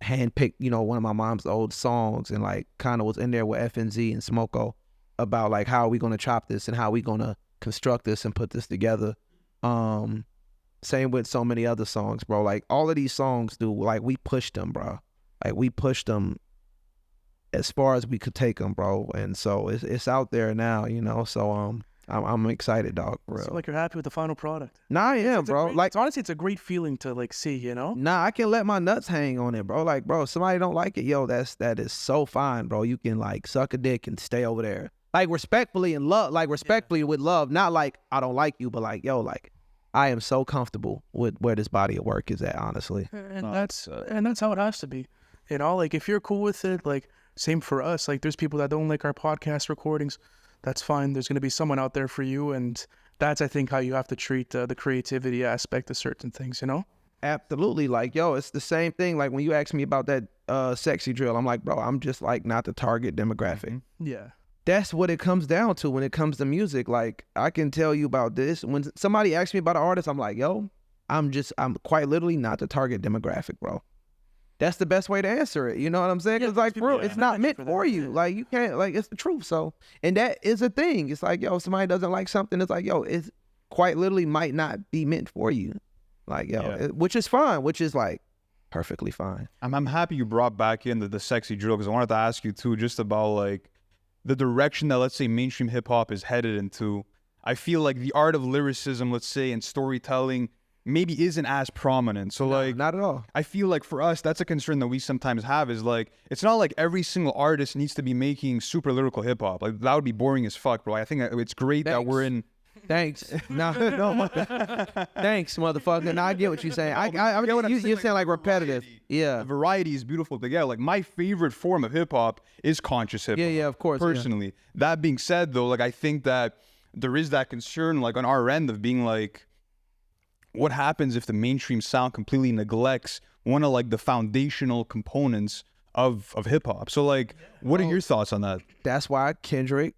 hand picked, you know, one of my mom's old songs and like kind of was in there with FNZ and Smoko about like how are we gonna chop this and how we gonna construct this and put this together. Same with so many other songs, bro. Like all of these songs, dude, like we pushed them, bro. Like we pushed them as far as we could take them, bro. And so it's out there now, you know. So I'm excited, dog, bro. So like you're happy with the final product? Nah, I am, bro. Like honestly, it's a great feeling to like see, you know. Nah, I can let my nuts hang on it, bro. Like, bro, somebody don't like it, yo, that is so fine, bro. You can like suck a dick and stay over there. Like respectfully and love, like respectfully with love, not like I don't like you, but like, yo, like I am so comfortable with where this body of work is at, honestly. And that's how it has to be, you know. Like if you're cool with it, like same for us. Like there's people that don't like our podcast recordings. That's fine. There's gonna be someone out there for you, and that's I think how you have to treat the creativity aspect of certain things, you know. Absolutely. Like, yo, it's the same thing. Like when you ask me about that sexy drill, I'm like, bro, I'm just like not the target demographic. Yeah. That's what it comes down to when it comes to music. Like, I can tell you about this. When somebody asks me about an artist, I'm like, yo, I'm quite literally not the target demographic, bro. That's the best way to answer it. You know what I'm saying? Because, like, bro, it's not meant for you. Like, you can't, like, it's the truth. So, and that is a thing. It's like, yo, if somebody doesn't like something, it's like, yo, it's quite literally might not be meant for you. Like, yo, which is fine, which is, like, perfectly fine. I'm happy you brought back in the sexy drill, because I wanted to ask you, too, just about, like, the direction that, let's say, mainstream hip-hop is headed into. I feel like the art of lyricism, let's say, and storytelling maybe isn't as prominent. So like, not at all. I feel like for us, that's a concern that we sometimes have, is like, it's not like every single artist needs to be making super lyrical hip hop. Like, that would be boring as fuck, bro. I think it's great that we're in. Thanks. No, thanks, motherfucker. No, I get what you're saying. I get what you're saying, like repetitive. Yeah. The variety is beautiful. But yeah, like my favorite form of hip hop is conscious hip hop. Yeah, of course. Personally. That being said, though, like I think that there is that concern, like on our end, of being like, what happens if the mainstream sound completely neglects one of like the foundational components of hip hop? So like, what are your thoughts on that? That's why Kendrick,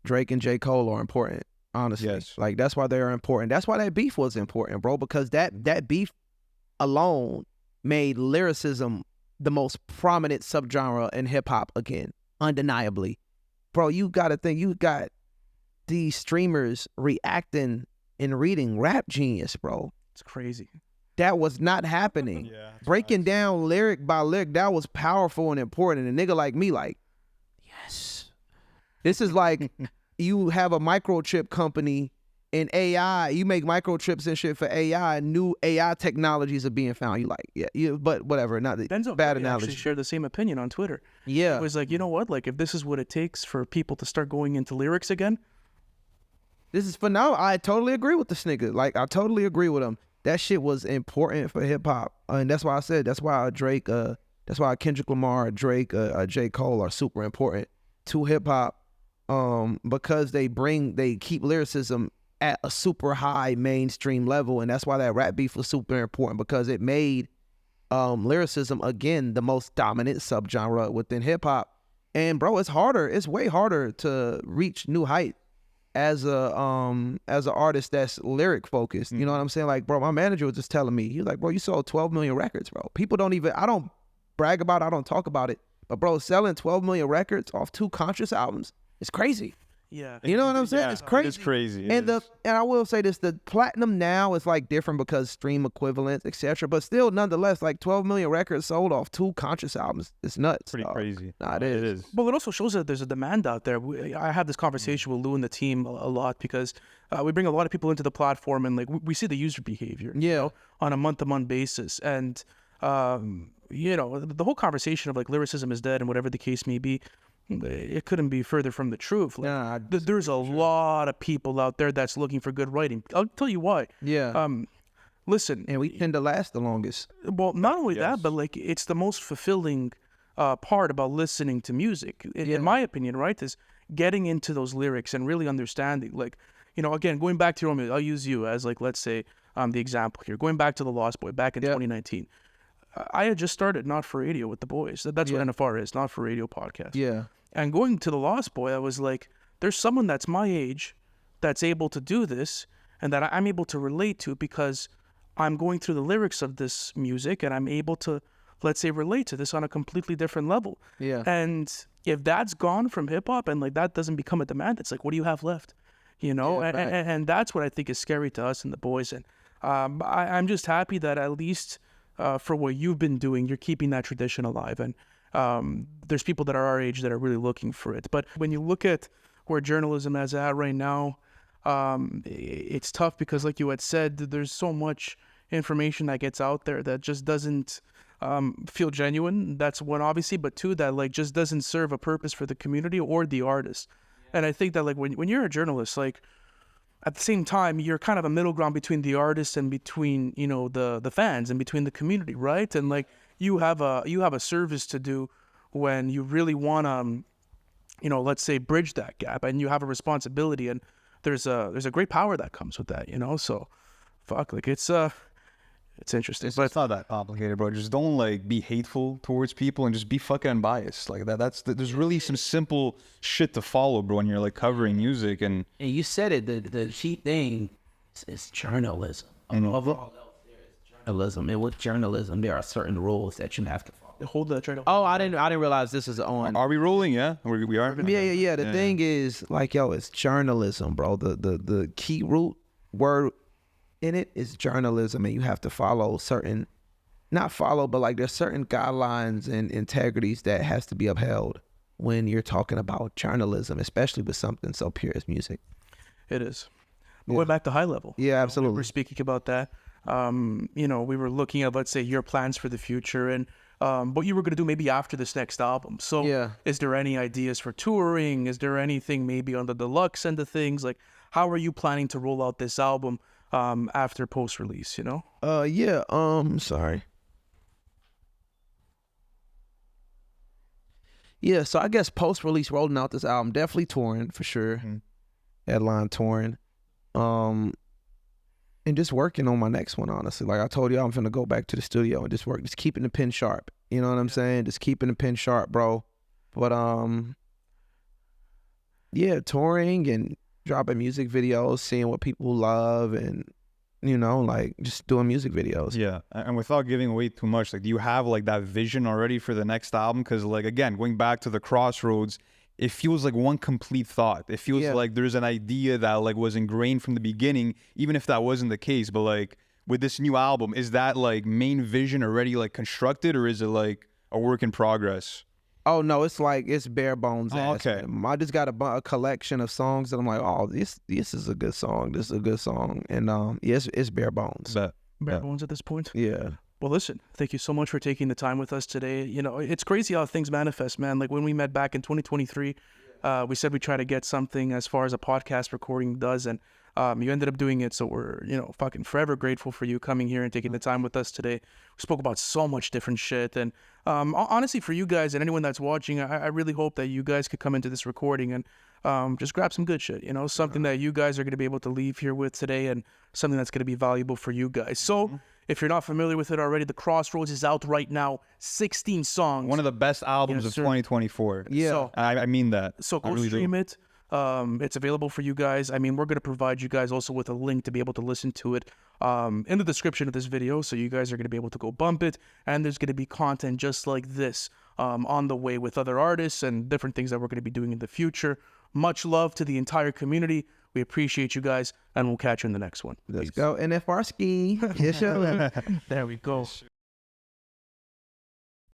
Drake, and J. Cole are important. Honestly, yes. Like that's why they are important. That's why that beef was important, bro. Because that beef alone made lyricism the most prominent subgenre in hip hop again, undeniably. Bro, you got to think, you got these streamers reacting and reading Rap Genius, bro. It's crazy. That was not happening. Breaking down lyric by lyric, that was powerful and important. And a nigga like me, like, yes. This is like you have a microchip company in AI. You make microchips and shit for AI, and new AI technologies are being found. You like, but whatever. Not the Benzo bad analogy. Actually shared the same opinion on Twitter. Yeah. It was like, you know what? Like, if this is what it takes for people to start going into lyrics again, this is phenomenal. I totally agree with this nigga. Like, I totally agree with him. That shit was important for hip hop, and that's why I said that's why Drake, that's why Kendrick Lamar, Drake, J. Cole are super important to hip hop, because they keep lyricism at a super high mainstream level, and that's why that rap beef was super important, because it made lyricism again the most dominant subgenre within hip hop. And bro, it's way harder to reach new height as a artist that's lyric focused. You know what I'm saying? Like, bro, my manager was just telling me, he was like, bro, you sold 12 million records, bro. People don't even, I don't brag about it, I don't talk about it, but bro, selling 12 million records off 2 Conscious albums, it's crazy. Yeah. You know what I'm saying? Yeah, it's crazy. It's crazy. And I will say this, the platinum now is like different because stream equivalents, etc. But still, nonetheless, like 12 million records sold off 2 Conscious albums. It's nuts. Pretty crazy. Nah, it is. Well, it also shows that there's a demand out there. I have this conversation with Lou and the team a lot, because we bring a lot of people into the platform, and like we see the user behavior, you know, on a month-to-month basis. And you know, the whole conversation of like lyricism is dead and whatever the case may be, it couldn't be further from the truth. Like, there's a lot of people out there that's looking for good writing. I'll tell you why. Yeah. Listen. And we tend to last the longest. Well, not only that, but like it's the most fulfilling part about listening to music, in my opinion, right? Is getting into those lyrics and really understanding. Like, you know, again, going back to your own, I'll use you as like, let's say, the example here. Going back to the Lost Boy back in 2019. I had just started Not For Radio with the boys. That's what NFR is, Not For Radio podcast. Yeah. And going to the Lost Boy, I was like, there's someone that's my age that's able to do this and that I'm able to relate to, because I'm going through the lyrics of this music and I'm able to, let's say, relate to this on a completely different level. Yeah. And if that's gone from hip hop and like that doesn't become a demand, it's like, what do you have left? You know? And that's what I think is scary to us and the boys. And I'm just happy that at least for what you've been doing, you're keeping that tradition alive. And there's people that are our age that are really looking for it. But when you look at where journalism is at right now, it's tough because, like you had said, there's so much information that gets out there that just doesn't feel genuine. That's one, obviously, but two, that like just doesn't serve a purpose for the community or the artist. And I think that like when you're a journalist, like at the same time, you're kind of a middle ground between the artist and between, you know, the fans and between the community, right? And like you have a service to do when you really want to, you know, let's say bridge that gap, and you have a responsibility, and there's a great power that comes with that, you know. So fuck, like it's interesting. But it's not that complicated, bro. Just don't like be hateful towards people and just be fucking unbiased. Like there's really some simple shit to follow, bro, when you're like covering music. And you said it, the key thing is journalism. Above all else, there is journalism. And with journalism, there are certain rules that you have to follow. Hold that trade. Oh, I didn't realize this is on. Are we rolling? Yeah, we are. Yeah. The thing is, like, yo, it's journalism, bro. The key root word in it is journalism, and you have to follow certain, not follow, but like there's certain guidelines and integrities that has to be upheld when you're talking about journalism, especially with something so pure as music. It is. Going back to high level. Yeah, absolutely. We were speaking about that. You know, we were looking at, let's say, your plans for the future and what you were going to do maybe after this next album. So is there any ideas for touring? Is there anything maybe on the deluxe end of things? Like, how are you planning to roll out this album after post-release, you know? Sorry. Yeah, so I guess post-release rolling out this album, definitely touring for sure. Headline touring. And just working on my next one, honestly. Like I told you, I'm finna go back to the studio and just work, just keeping the pen sharp. You know what I'm saying? Just keeping the pen sharp, bro. But yeah, touring and dropping music videos, seeing what people love, and you know, like just doing music videos. Yeah, and without giving away too much, like, do you have like that vision already for the next album? Because like, again, going back to the Crossroads, it feels like one complete thought. It feels like there's an idea that like was ingrained from the beginning, even if that wasn't the case. But like with this new album, is that like main vision already like constructed, or is it like a work in progress? Oh no, it's like it's bare bones. Okay. I just got a collection of songs that I'm like, oh, this is a good song. This is a good song, and it's bare bones. Bare bones at this point. Yeah. Well, listen, thank you so much for taking the time with us today. You know, it's crazy how things manifest, man. Like when we met back in 2023, we said we try to get something as far as a podcast recording does, and you ended up doing it. So we're, you know, fucking forever grateful for you coming here and taking the time with us today. We spoke about so much different shit. And honestly, for you guys and anyone that's watching, I really hope that you guys could come into this recording and just grab some good shit, you know, something that you guys are going to be able to leave here with today and something that's going to be valuable for you guys. So if you're not familiar with it already, the Crossroads is out right now. 16 songs. One of the best albums of 2024. Yeah. So, I mean that. So go stream it. It's available for you guys. I mean, we're going to provide you guys also with a link to be able to listen to it in the description of this video. So you guys are going to be able to go bump it. And there's going to be content just like this on the way with other artists and different things that we're going to be doing in the future. Much love to the entire community. We appreciate you guys, and we'll catch you in the next one. Let's go NFR ski. Yes, sir. There we go.